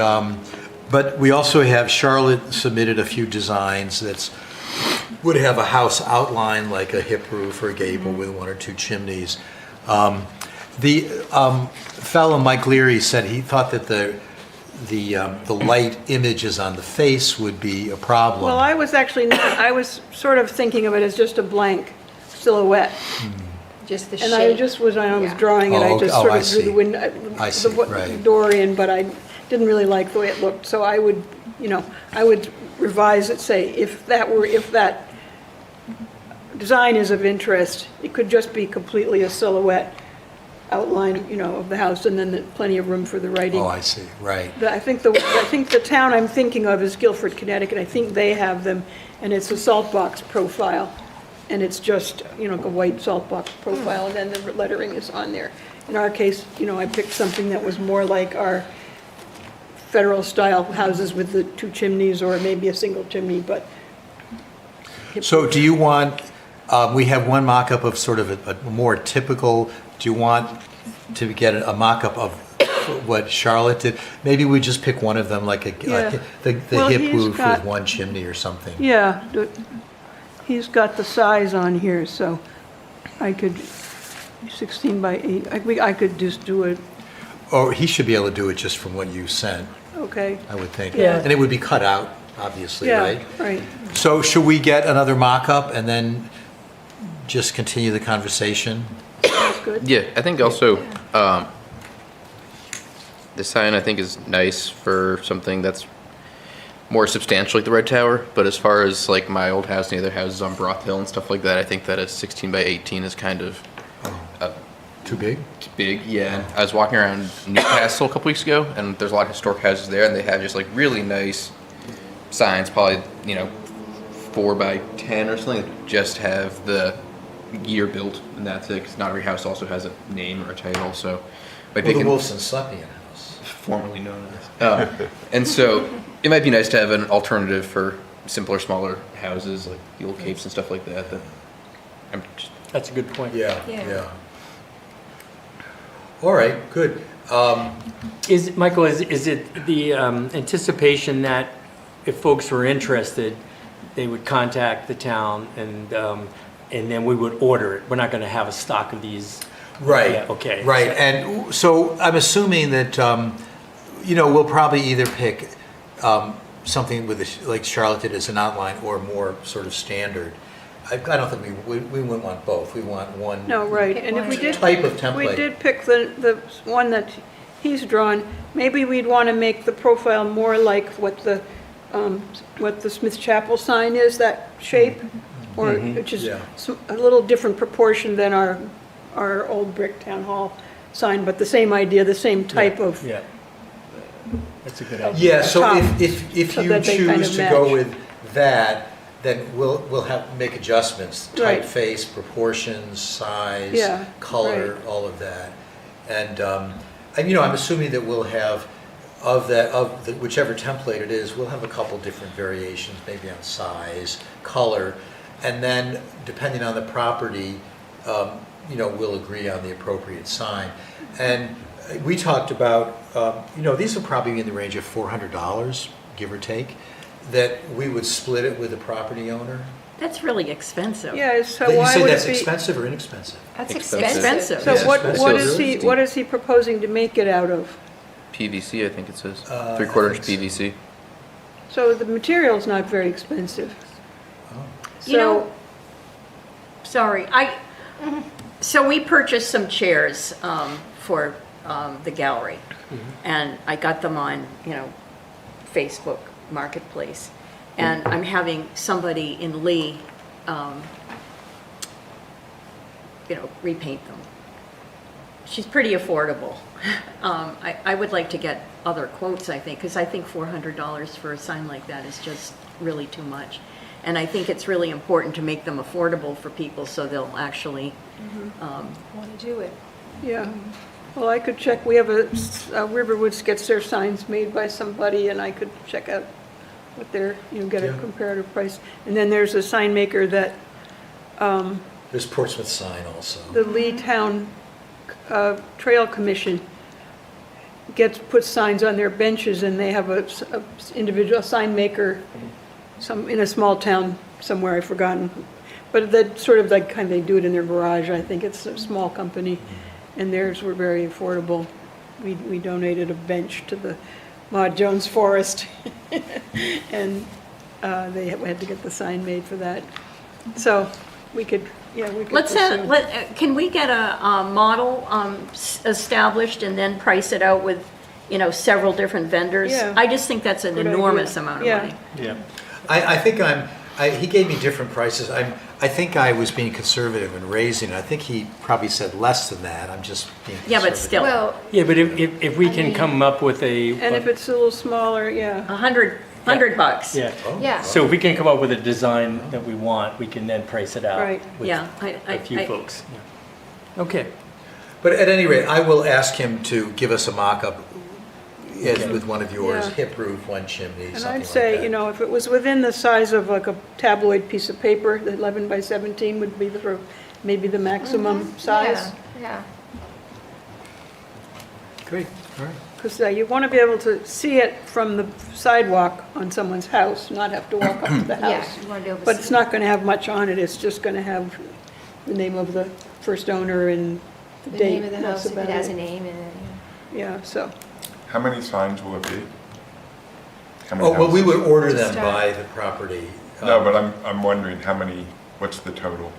Speaker 7: but we also have, Charlotte submitted a few designs that would have a house outline like a hip roof or a gable with one or two chimneys. The fellow Mike Leary said he thought that the light images on the face would be a problem.
Speaker 4: Well, I was sort of thinking of it as just a blank silhouette.
Speaker 5: Just the
Speaker 4: And I
Speaker 5: shape.
Speaker 4: just was, when I was
Speaker 5: Yeah.
Speaker 4: drawing it, I
Speaker 7: Oh,
Speaker 4: just
Speaker 7: okay.
Speaker 4: sort
Speaker 7: I
Speaker 4: of drew
Speaker 7: see.
Speaker 4: the window,
Speaker 7: I see,
Speaker 4: the
Speaker 7: right.
Speaker 4: door in, but I didn't really like the way it looked. So I would, I would revise it, say, if that design is of interest, it could just be completely a silhouette outline, of the house, and then plenty of room for the writing.
Speaker 7: Oh, I see, right.
Speaker 4: I think the town I'm thinking of is Guilford, Connecticut. I think they have them, and it's a salt box profile, and it's just, a white salt box profile, and then the lettering is on there. In our case, I picked something that was more like our federal-style houses with the two chimneys, or maybe a single chimney, but...
Speaker 7: So do you want, we have one mock-up of sort of a more typical, do you want to get a mock-up of what Charlotte did? Maybe we just pick one of them, like
Speaker 4: Yeah.
Speaker 7: the
Speaker 4: Well,
Speaker 7: hip
Speaker 4: he's
Speaker 7: roof
Speaker 4: got-
Speaker 7: with one chimney or something.
Speaker 4: Yeah, he's got the size on here, so I could, 16 by 8, I could just do it,
Speaker 7: Or he should be able to do it just from what you sent,
Speaker 4: okay?
Speaker 7: I would think.
Speaker 1: Yeah.
Speaker 7: And it would be cut out, obviously,
Speaker 4: Yeah,
Speaker 7: right?
Speaker 4: right.
Speaker 7: So should we get another mock-up and then just continue the conversation?
Speaker 4: That's good.
Speaker 6: Yeah, I think also, the sign I think is nice for something that's more substantial like the Red Tower, but as far as like my old house and the other houses on Broth Hill and stuff like that, I think that a 16 by 18 is kind of
Speaker 7: Too big?
Speaker 6: big. Yeah, and I was walking around Newcastle a couple weeks ago, and there's a lot of historic houses there, and they have just like really nice signs, probably 4 by 10 or something, that just have the year built, and that's it. 'Cause not every house also has a name or a title, so by
Speaker 7: Well, the
Speaker 6: picking
Speaker 7: Wolfson Slepian house.
Speaker 6: formerly known as. And so it might be nice to have an alternative for simpler, smaller houses like the old capes and stuff like that. That I'm just,
Speaker 1: That's a good point.
Speaker 5: Yeah.
Speaker 7: All right, good.
Speaker 1: Michael, is it the anticipation that if folks were interested, they would contact the town and then we would order it? We're not going to have a stock of these.
Speaker 7: Right.
Speaker 1: Yeah, okay.
Speaker 7: Right, and so I'm assuming that, we'll probably either pick something with, like Charlotte did as an outline, or more sort of standard. I don't think we wouldn't want both. We want one
Speaker 4: No, right,
Speaker 5: Pick
Speaker 4: and if
Speaker 5: one
Speaker 4: we
Speaker 5: or
Speaker 4: did...
Speaker 7: type of template.
Speaker 4: We did pick the one that he's drawn. Maybe we'd want to make the profile more like what the Smith Chapel sign is, that shape, or, which is
Speaker 7: Yeah.
Speaker 4: a little different proportion than our old brick town hall sign, but the same idea, the same type of,
Speaker 1: Yeah. That's a good idea.
Speaker 7: Yeah, so
Speaker 4: top,
Speaker 7: if
Speaker 4: so
Speaker 7: you
Speaker 4: that they kind
Speaker 7: choose
Speaker 4: of
Speaker 7: to go
Speaker 4: match.
Speaker 7: with that, then we'll have make adjustments,
Speaker 4: Right.
Speaker 7: typeface, proportions, size,
Speaker 4: Yeah,
Speaker 7: color,
Speaker 4: right.
Speaker 7: all of that. And I'm assuming that we'll have whichever template it is, we'll have a couple different variations, maybe on size, color, and then depending on the property, we'll agree on the appropriate sign. And we talked about, these will probably be in the range of $400, give or take, that we would split it with the property owner.
Speaker 3: That's really expensive.
Speaker 4: yeah, so
Speaker 7: You
Speaker 4: why
Speaker 7: say
Speaker 4: would
Speaker 7: that's
Speaker 4: it be...
Speaker 7: expensive or inexpensive?
Speaker 5: That's
Speaker 6: Expensive.
Speaker 5: expensive.
Speaker 3: Expensive.
Speaker 4: So
Speaker 7: Yeah,
Speaker 4: what
Speaker 7: expensive.
Speaker 4: is he proposing to make it out of?
Speaker 6: PVC, I think it says.
Speaker 7: I
Speaker 6: 3/4 inch
Speaker 7: think so.
Speaker 6: PVC.
Speaker 4: So the material's not very expensive.
Speaker 3: You know,
Speaker 4: So,
Speaker 3: sorry, so we purchased some chairs for the gallery, and I got them on, Facebook Marketplace, and I'm having somebody in Lee, repaint them. She's pretty affordable. I would like to get other quotes, I think, because I think $400 for a sign like that is just really too much. And I think it's really important to make them affordable for people so they'll actually
Speaker 5: Want to do it.
Speaker 4: Yeah, well, I could check, we have Riverwoods gets their signs made by somebody, and I could check out what their, get a
Speaker 7: Yeah.
Speaker 4: comparative price. And then there's a sign maker that
Speaker 7: There's Portsmouth sign also.
Speaker 4: the Lee Town Trail Commission puts signs on their benches, and they have a individual sign maker, in a small town somewhere, I've forgotten. But that sort of like kind of they do it in their garage. I think it's a small company, and theirs were very affordable. We donated a bench to the Maud Jones Forest, and they had to get the sign made for that. So we could, we could.
Speaker 3: Let's
Speaker 4: pursue-
Speaker 3: can we get a model established and then price it out with, several different vendors?
Speaker 4: Yeah.
Speaker 3: I just think that's an
Speaker 4: Good
Speaker 3: enormous
Speaker 4: idea.
Speaker 3: amount of
Speaker 4: Yeah.
Speaker 3: money.
Speaker 1: Yeah.
Speaker 7: I think he gave me different prices. I think I was being conservative in raising it. I think he probably said less than that. I'm just being conservative.
Speaker 3: Yeah, but still,
Speaker 5: Well,
Speaker 1: Yeah, but if we can come up with
Speaker 4: And if it's a little smaller, yeah.
Speaker 3: $100.
Speaker 1: Yeah.
Speaker 7: Oh,
Speaker 5: Yeah.
Speaker 1: So if we can come up with a design that we want, we can then price it out.
Speaker 4: Right.
Speaker 1: with
Speaker 3: Yeah,
Speaker 1: a few folks. Yeah. Okay.
Speaker 7: But at any rate, I will ask him to give us a mock-up
Speaker 1: Okay.
Speaker 7: with one of yours,
Speaker 4: Yeah.
Speaker 7: hip roof, one chimney,
Speaker 4: And
Speaker 7: something
Speaker 4: I'd
Speaker 7: like
Speaker 4: say,
Speaker 7: that.
Speaker 4: if it was within the size of like a tabloid piece of paper, the 11 by 17 would be maybe the maximum size.
Speaker 5: Yeah.
Speaker 7: Great, all right.
Speaker 4: Because you want to be able to see it from the sidewalk on someone's house, not have to walk up to the
Speaker 5: Yeah,
Speaker 4: house.
Speaker 5: you want to be able to
Speaker 4: But
Speaker 5: see.
Speaker 4: it's not going to have much on it, it's just going to have the name of the first owner and the
Speaker 5: The
Speaker 4: date.
Speaker 5: name of the
Speaker 4: That's
Speaker 5: house, if
Speaker 4: about
Speaker 5: it has a
Speaker 4: it.
Speaker 5: name, and then,
Speaker 4: Yeah, so,
Speaker 2: How many signs will it be? How many
Speaker 7: Oh, well, we
Speaker 2: houses?
Speaker 7: would order
Speaker 5: To
Speaker 7: them
Speaker 5: start.
Speaker 7: by the property.
Speaker 2: No, but I'm wondering what's the total?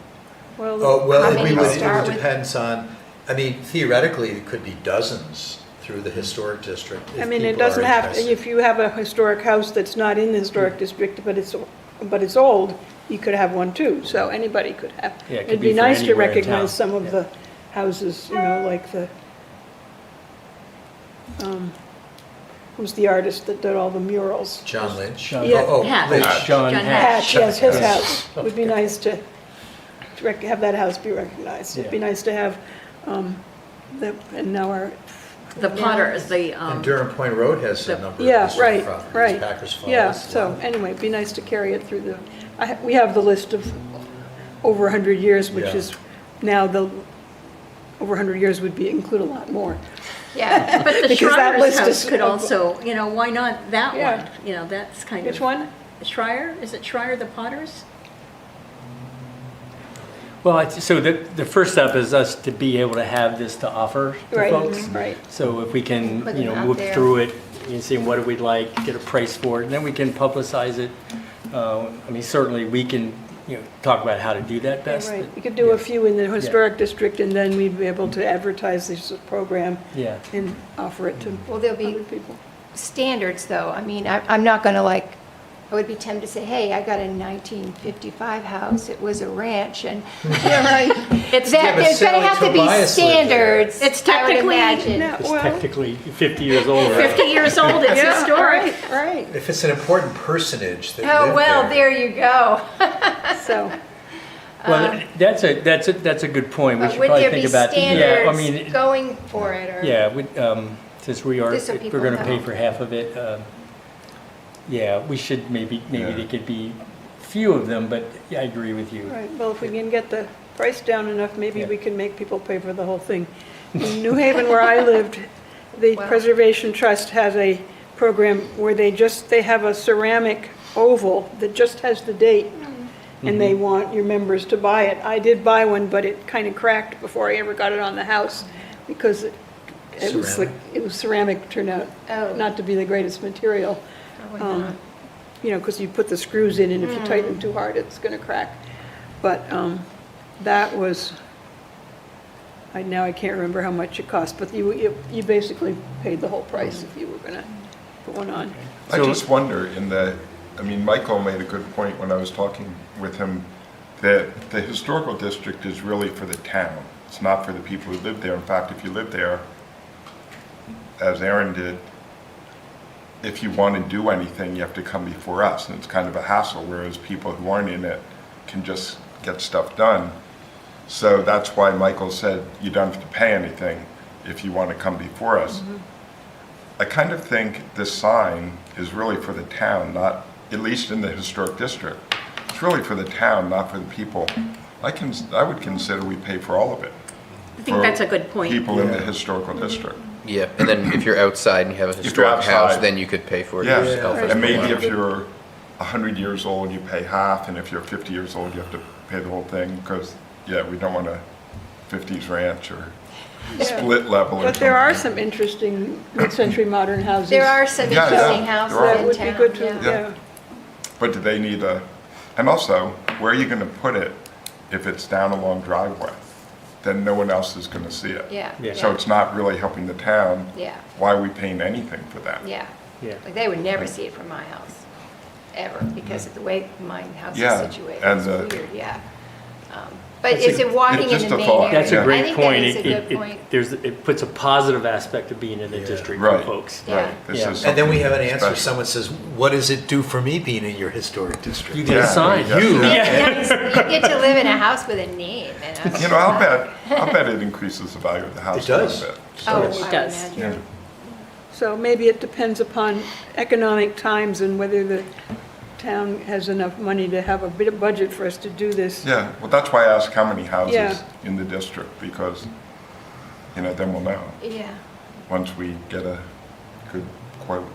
Speaker 4: well,
Speaker 7: Oh, well,
Speaker 5: How
Speaker 7: it
Speaker 5: many to
Speaker 7: would,
Speaker 5: start
Speaker 7: it
Speaker 5: with?
Speaker 7: depends on, theoretically, it could be dozens through the historic district.
Speaker 4: I
Speaker 7: if
Speaker 4: mean, it
Speaker 7: people are
Speaker 4: doesn't have,
Speaker 7: interested.
Speaker 4: if you have a historic house that's not in the historic district, but it's old, you could have one too, so anybody could have.
Speaker 1: Yeah, it could
Speaker 4: It'd
Speaker 1: be
Speaker 4: be
Speaker 1: for
Speaker 4: nice to
Speaker 1: anywhere in
Speaker 4: recognize
Speaker 1: town.
Speaker 4: some of
Speaker 1: Yeah.
Speaker 4: the houses, like who's the artist that did all the murals?
Speaker 7: John Lynch?
Speaker 1: John-
Speaker 4: Yeah.
Speaker 3: Hatch.
Speaker 7: Lynch.
Speaker 1: John
Speaker 3: John
Speaker 1: Hatch.
Speaker 4: Hatch, yes, his
Speaker 7: Yes.
Speaker 4: house. Would be nice to have that house be recognized. It'd be
Speaker 1: Yeah.
Speaker 4: nice to have, and now
Speaker 3: The Potters, the,
Speaker 7: And Durham Point Road has a number of
Speaker 4: yeah,
Speaker 7: historic
Speaker 4: right,
Speaker 7: properties,
Speaker 4: right.
Speaker 7: Packers Falls.
Speaker 4: Yeah, so anyway, it'd be nice to carry it through we have the list of over 100 years, which
Speaker 7: Yeah.
Speaker 4: is now over 100 years would include a lot more.
Speaker 5: yeah.
Speaker 3: but the
Speaker 4: Because that
Speaker 3: Schreier's
Speaker 4: list
Speaker 3: house
Speaker 4: is-
Speaker 3: could also, why not that
Speaker 4: Yeah.
Speaker 3: one? That's kind of.
Speaker 4: Which one?
Speaker 3: Schreier? Is it Schreier the Potters?
Speaker 1: Well, so the first step is us to be able to have this to offer to
Speaker 4: Right,
Speaker 1: folks.
Speaker 4: right.
Speaker 1: So if we can,
Speaker 5: Put them out
Speaker 1: move
Speaker 5: there.
Speaker 1: through it and see what do we like, get a price for it, and then we can publicize it. Certainly we can, talk about how to do that
Speaker 4: Yeah,
Speaker 1: best.
Speaker 4: right. You could do a few in the historic district, and then we'd be able to advertise this program
Speaker 1: Yeah.
Speaker 4: and offer it to
Speaker 5: Well, there'll be
Speaker 4: other people.
Speaker 5: standards, though. I'm not going to I would be tempted to say, hey, I got a 1955 house, it was a ranch, and,
Speaker 3: It's
Speaker 7: Yeah, but
Speaker 5: there's going
Speaker 7: Sally
Speaker 5: to have to be
Speaker 7: Tobias lived there.
Speaker 5: standards,
Speaker 3: It's
Speaker 5: I would
Speaker 3: technically-
Speaker 5: imagine.
Speaker 4: No,
Speaker 1: It's
Speaker 4: well,
Speaker 1: technically 50 years old. right?
Speaker 3: 50 years old, it's
Speaker 4: yeah,
Speaker 3: historic.
Speaker 4: right.
Speaker 7: If it's an important personage that
Speaker 5: Oh,
Speaker 7: lived
Speaker 5: well, there you go.
Speaker 4: So,
Speaker 1: Well, that's a good point. We
Speaker 5: But
Speaker 1: should
Speaker 5: would
Speaker 1: probably
Speaker 5: there
Speaker 1: think
Speaker 5: be
Speaker 1: about.
Speaker 5: standards going for it, or?
Speaker 1: Yeah, since
Speaker 5: Just so
Speaker 1: we're
Speaker 5: people
Speaker 1: going to pay
Speaker 5: know.
Speaker 1: for half of it, we should maybe
Speaker 2: Yeah.
Speaker 1: there could be few of them, but yeah, I agree with you.
Speaker 4: right, well, if we can get the price down enough, maybe
Speaker 1: Yeah.
Speaker 4: we can make people pay for the whole thing. In New Haven, where I lived, the
Speaker 5: Wow.
Speaker 4: Preservation Trust has a program where they have a ceramic oval that just has the date, and they want your members to buy it. I did buy one, but it kind of cracked before I ever got it on the house, because it was
Speaker 7: Ceramic?
Speaker 4: ceramic turned out
Speaker 5: Oh.
Speaker 4: not to be the greatest material.
Speaker 5: Probably not.
Speaker 4: Because you put the screws in, and if you tighten them too hard, it's going to crack. But that was, now I can't remember how much it cost, but you basically paid the whole price if you were going to put one on.
Speaker 2: I
Speaker 1: So-
Speaker 2: just wonder Michael made a good point when I was talking with him, that the historical district is really for the town. It's not for the people who live there. In fact, if you live there, as Aaron did, if you want to do anything, you have to come before us, and it's kind of a hassle, whereas people who aren't in it can just get stuff done. So that's why Michael said you don't have to pay anything if you want to come before us. I kind of think this sign is really for the town, not, at least in the historic district. It's really for the town, not for the people. I would consider we pay for all of it.
Speaker 3: I think that's a good point.
Speaker 2: People in the historical district.
Speaker 6: Yeah, and then if you're outside and you have a
Speaker 2: you're
Speaker 6: historic house,
Speaker 2: outside.
Speaker 6: then you could pay for it
Speaker 2: Yeah,
Speaker 6: yourself. as
Speaker 2: and maybe
Speaker 6: well.
Speaker 2: if you're 100 years old, you pay half, and if you're 50 years old, you have to pay the whole thing, because, yeah, we don't want a 50s ranch or split level. or
Speaker 4: But there are
Speaker 2: something.
Speaker 4: some interesting mid-century modern houses.
Speaker 5: There are some
Speaker 2: Yeah,
Speaker 5: interesting
Speaker 2: yeah,
Speaker 5: houses
Speaker 2: there are.
Speaker 4: That
Speaker 5: in
Speaker 4: would be
Speaker 5: town,
Speaker 4: good to,
Speaker 5: yeah.
Speaker 4: yeah.
Speaker 2: But do they need and also, where are you going to put it if it's down a long driveway? Then no one else is going to see it.
Speaker 5: Yeah,
Speaker 1: Yeah.
Speaker 2: So
Speaker 5: yeah,
Speaker 2: it's not really helping the town.
Speaker 5: yeah,
Speaker 2: Why are we paying anything for that?
Speaker 5: yeah.
Speaker 1: Yeah.
Speaker 5: Like, they would never see it from my house, ever, because of the way my house
Speaker 2: Yeah,
Speaker 5: is situated.
Speaker 2: and
Speaker 5: It's
Speaker 2: the-
Speaker 5: weird, yeah. But
Speaker 1: That's
Speaker 5: is
Speaker 1: a-
Speaker 5: it walking in
Speaker 2: just
Speaker 5: the
Speaker 2: a
Speaker 5: main
Speaker 2: thought.
Speaker 5: area?
Speaker 1: That's a
Speaker 5: I
Speaker 1: great
Speaker 5: think
Speaker 1: point.
Speaker 5: that is a good point.
Speaker 1: It puts a positive aspect of being in the district for
Speaker 2: Right.
Speaker 1: folks.
Speaker 5: Yeah.
Speaker 2: Right. This
Speaker 1: Yeah.
Speaker 2: is
Speaker 7: And then we have an
Speaker 2: something
Speaker 7: answer.
Speaker 2: special.
Speaker 7: Someone says, what does it do for me being in your historic district?
Speaker 1: You get a
Speaker 2: Yeah,
Speaker 1: sign.
Speaker 2: yeah.
Speaker 7: You.
Speaker 5: Nice. You get to live in a house with a name, and a-
Speaker 2: You know, I'll bet it increases the value of the house
Speaker 7: It does.
Speaker 2: a little bit.
Speaker 5: Oh,
Speaker 3: It
Speaker 5: I would
Speaker 3: does.
Speaker 5: imagine.
Speaker 2: Yeah.
Speaker 4: So maybe it depends upon economic times and whether the town has enough money to have a bit of budget for us to do this.
Speaker 2: Yeah, well, that's why I asked how many
Speaker 4: Yeah.
Speaker 2: houses in the district, because, then we'll know,
Speaker 5: Yeah.
Speaker 2: once we get a good quote.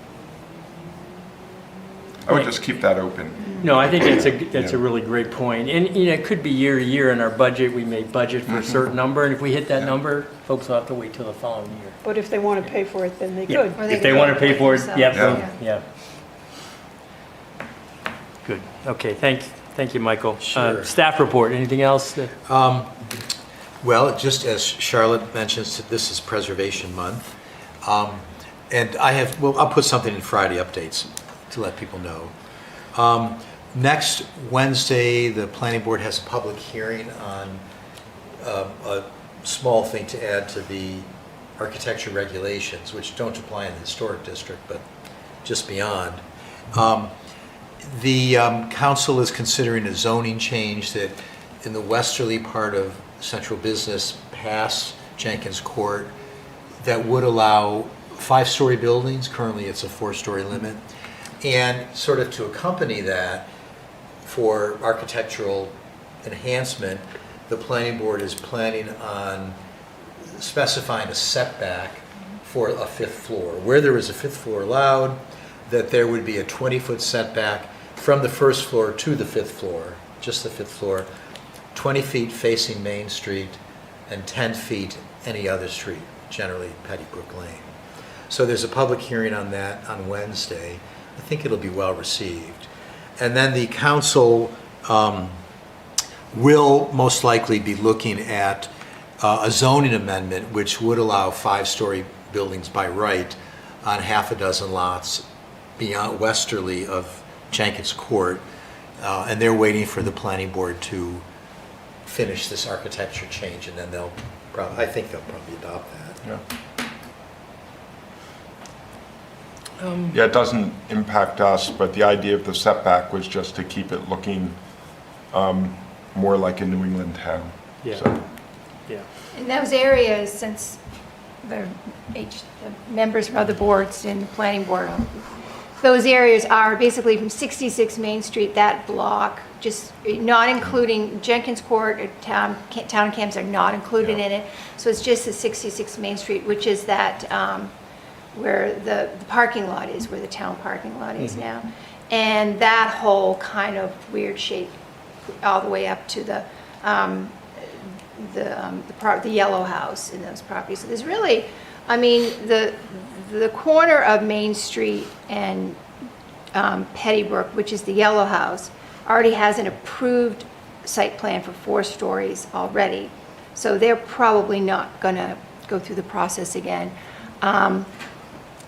Speaker 2: I would
Speaker 1: Right.
Speaker 2: just keep that open.
Speaker 1: No, I think that's a
Speaker 2: Yeah.
Speaker 1: really great point. And, it could be year to year in our budget, we may budget for a certain number, and if we hit that
Speaker 2: Yeah.
Speaker 1: number, folks will have to wait till the following year.
Speaker 4: But if they want to pay for it, then they
Speaker 1: Yeah.
Speaker 4: could.
Speaker 5: Or they
Speaker 1: If they
Speaker 5: could
Speaker 1: want to
Speaker 5: go
Speaker 1: pay for it,
Speaker 5: themselves.
Speaker 1: yep,
Speaker 2: Yeah.
Speaker 1: yeah. Good, okay, thank you, Michael.
Speaker 7: Sure.
Speaker 1: Staff report, anything else?
Speaker 7: Well, just as Charlotte mentions, this is Preservation Month. And I'll put something in Friday updates to let people know. Next Wednesday, the planning board has a public hearing on a small thing to add to the architecture regulations, which don't apply in the historic district, but just beyond. The council is considering a zoning change that in the westerly part of central business past Jenkins Court that would allow 5-story buildings. Currently, it's a 4-story limit. And sort of to accompany that, for architectural enhancement, the planning board is planning on specifying a setback for a 5th floor. Where there is a 5th floor allowed, that there would be a 20-foot setback from the 1st floor to the 5th floor, just the 5th floor, 20 feet facing Main Street, and 10 feet any other street, generally Petty Brook Lane. So there's a public hearing on that on Wednesday. I think it'll be well received. And then the council will most likely be looking at a zoning amendment which would allow 5-story buildings by right on half a dozen lots beyond westerly of Jenkins Court. And they're waiting for the planning board to finish this architecture change, and then I think they'll probably adopt that.
Speaker 2: Yeah. Yeah, it doesn't impact us, but the idea of the setback was just to keep it looking more like a New England town.
Speaker 1: Yeah.
Speaker 2: So,
Speaker 1: Yeah.
Speaker 5: In those areas, since the members from other boards in the planning board, those areas are basically from 66 Main Street, that block, just not including Jenkins Court, town and camps are not included
Speaker 2: Yeah.
Speaker 5: in it. So it's just the 66 Main Street, which is that, where the parking lot is, where the town parking lot is now. And that whole kind of weird shape, all the way up to the yellow house in those properties. So there's really, I mean, the corner of Main Street and Pettybrook, which is the yellow house, already has an approved site plan for 4 stories already. So they're probably not gonna go through the process again.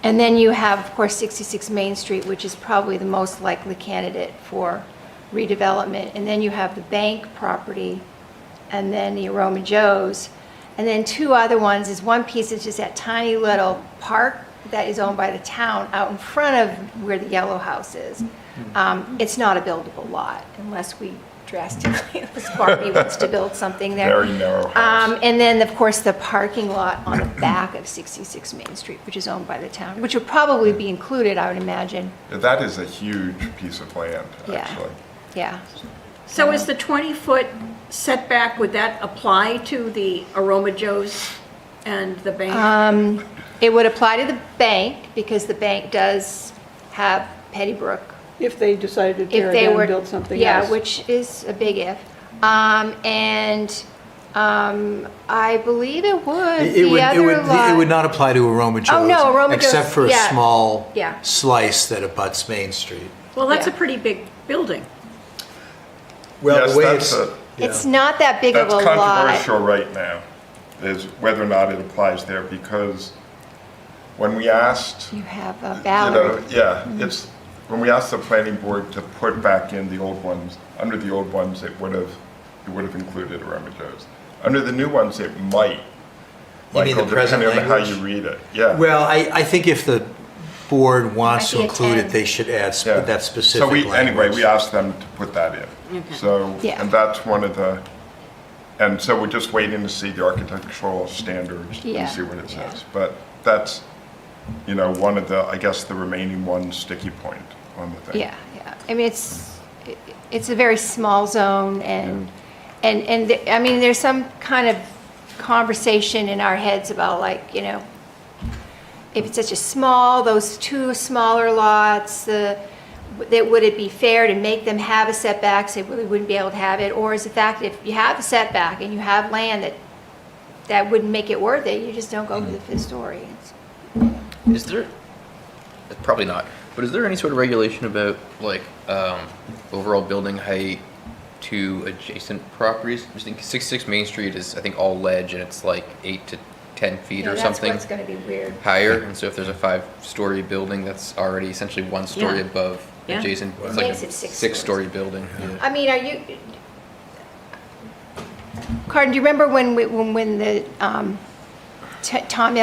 Speaker 5: And then you have, of course, 66 Main Street, which is probably the most likely candidate for redevelopment. And then you have the bank property, and then the Aroma Joe's. And then 2 other ones is one piece is just that tiny little park that is owned by the town out in front of where the yellow house is. It's not a buildable lot unless we drastically unless Barbie wants to build something there.
Speaker 2: Very narrow house.
Speaker 5: And then, of course, the parking lot on the back of 66 Main Street, which is owned by the town, which would probably be included, I would imagine.
Speaker 2: That is a huge piece of land,
Speaker 5: Yeah.
Speaker 2: actually.
Speaker 5: Yeah.
Speaker 3: So is the 20-foot setback, would that apply to the Aroma Joe's and the bank?
Speaker 5: It would apply to the bank because the bank does have Petty Brook.
Speaker 4: If they decided to tear
Speaker 5: If
Speaker 4: it
Speaker 5: they
Speaker 4: down
Speaker 5: were,
Speaker 4: and build something
Speaker 5: yeah,
Speaker 4: else.
Speaker 5: which is a big if. I believe it would. The other lot.
Speaker 7: It would not apply to Aroma Joe's.
Speaker 5: Oh, no, Aroma Joe's,
Speaker 7: Except for a
Speaker 5: yeah.
Speaker 7: small
Speaker 5: Yeah.
Speaker 7: slice that abuts Main Street.
Speaker 3: Well, that's a
Speaker 5: yeah.
Speaker 3: pretty big building.
Speaker 7: Well,
Speaker 2: Yes,
Speaker 7: the way
Speaker 2: that's
Speaker 7: it's,
Speaker 5: It's not that big of
Speaker 2: That's
Speaker 5: a lot.
Speaker 2: controversial right now, is whether or not it applies there, because when we asked,
Speaker 5: You have a
Speaker 2: you know,
Speaker 5: Ballard.
Speaker 2: yeah, it's, when we asked the planning board to put back in the old ones, under the old ones, it would have included Aroma Joe's. Under the new ones, it might.
Speaker 7: You mean the
Speaker 2: Michael,
Speaker 7: present
Speaker 2: depending on how
Speaker 7: language?
Speaker 2: you read it, yeah.
Speaker 7: well, I think if the board wants
Speaker 5: Might
Speaker 7: to
Speaker 5: be a
Speaker 7: include
Speaker 5: 10.
Speaker 7: it, they should add
Speaker 2: Yeah.
Speaker 7: that specific
Speaker 2: So we,
Speaker 7: language.
Speaker 2: anyway, we asked them to put that in. So,
Speaker 5: Yeah.
Speaker 2: and that's one of the, and so we're just waiting to see the architectural standards
Speaker 5: Yeah,
Speaker 2: and see what it
Speaker 5: yeah.
Speaker 2: says. But that's, you know, one of the, I guess, the remaining one sticky point on the thing.
Speaker 5: Yeah, yeah. I mean, it's a very small zone I mean, there's some kind of conversation in our heads about like, you know, if it's such a small, those two smaller lots, would it be fair to make them have a setback, so they really wouldn't be able to have it? Or is the fact if you have a setback and you have land that wouldn't make it worth it, you just don't go to the fifth story?
Speaker 6: Is there, probably not, but is there any sort of regulation about like overall building height to adjacent properties? I think 66 Main Street is, I think, all ledge, and it's like 8 to 10 feet or something
Speaker 5: That's what's gonna be weird.
Speaker 6: higher. And so if there's a 5-story building, that's already essentially 1 story
Speaker 3: Yeah.
Speaker 6: above
Speaker 3: Yeah.
Speaker 6: adjacent.
Speaker 5: It
Speaker 6: It's like
Speaker 5: makes
Speaker 6: a
Speaker 5: it 6
Speaker 6: 6-story building. Yeah.
Speaker 5: I mean, Carden, do you remember when the, Tim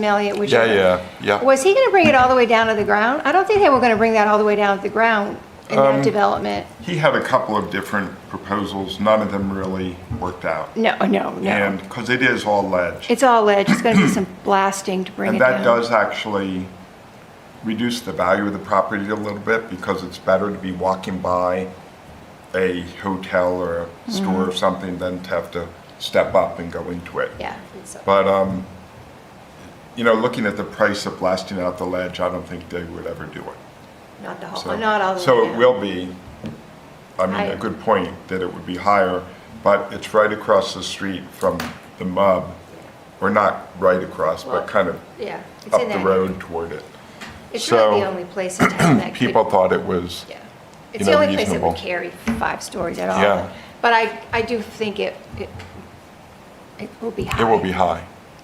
Speaker 5: Elliott was your...
Speaker 2: Yeah.
Speaker 5: Was he gonna bring it all the way down to the ground? I don't think they were gonna bring that all the way down to the ground in that development.
Speaker 2: He had a couple of different proposals, none of them really worked out.
Speaker 5: No.
Speaker 2: And, because it is all ledge.
Speaker 5: It's all ledge, it's gonna be some blasting to bring it
Speaker 2: And
Speaker 5: down.
Speaker 2: that does actually reduce the value of the property a little bit, because it's better to be walking by a hotel or a store or something than to have to step up and go into it.
Speaker 5: Yeah. it's-
Speaker 2: But, you know, looking at the price of blasting out the ledge, I don't think they would ever do it.
Speaker 5: Not the
Speaker 2: So-
Speaker 5: whole, not all the way
Speaker 2: So
Speaker 5: down.
Speaker 2: it will be, I mean,
Speaker 5: Higher.
Speaker 2: a good point that it would be higher, but it's right across the street from the MUB, or not right across,
Speaker 5: Well,
Speaker 2: but kind of
Speaker 5: Yeah. it's
Speaker 2: up
Speaker 5: in
Speaker 2: the
Speaker 5: that-
Speaker 2: road toward it.
Speaker 5: It's really the
Speaker 2: so
Speaker 5: only place in town that could...
Speaker 2: People thought it was,
Speaker 5: Yeah.
Speaker 2: you
Speaker 5: It's
Speaker 2: know,
Speaker 5: the only place that
Speaker 2: reasonable.
Speaker 5: would carry 5 stories at all.
Speaker 2: Yeah.
Speaker 5: But I do think it will be high.
Speaker 2: it will be high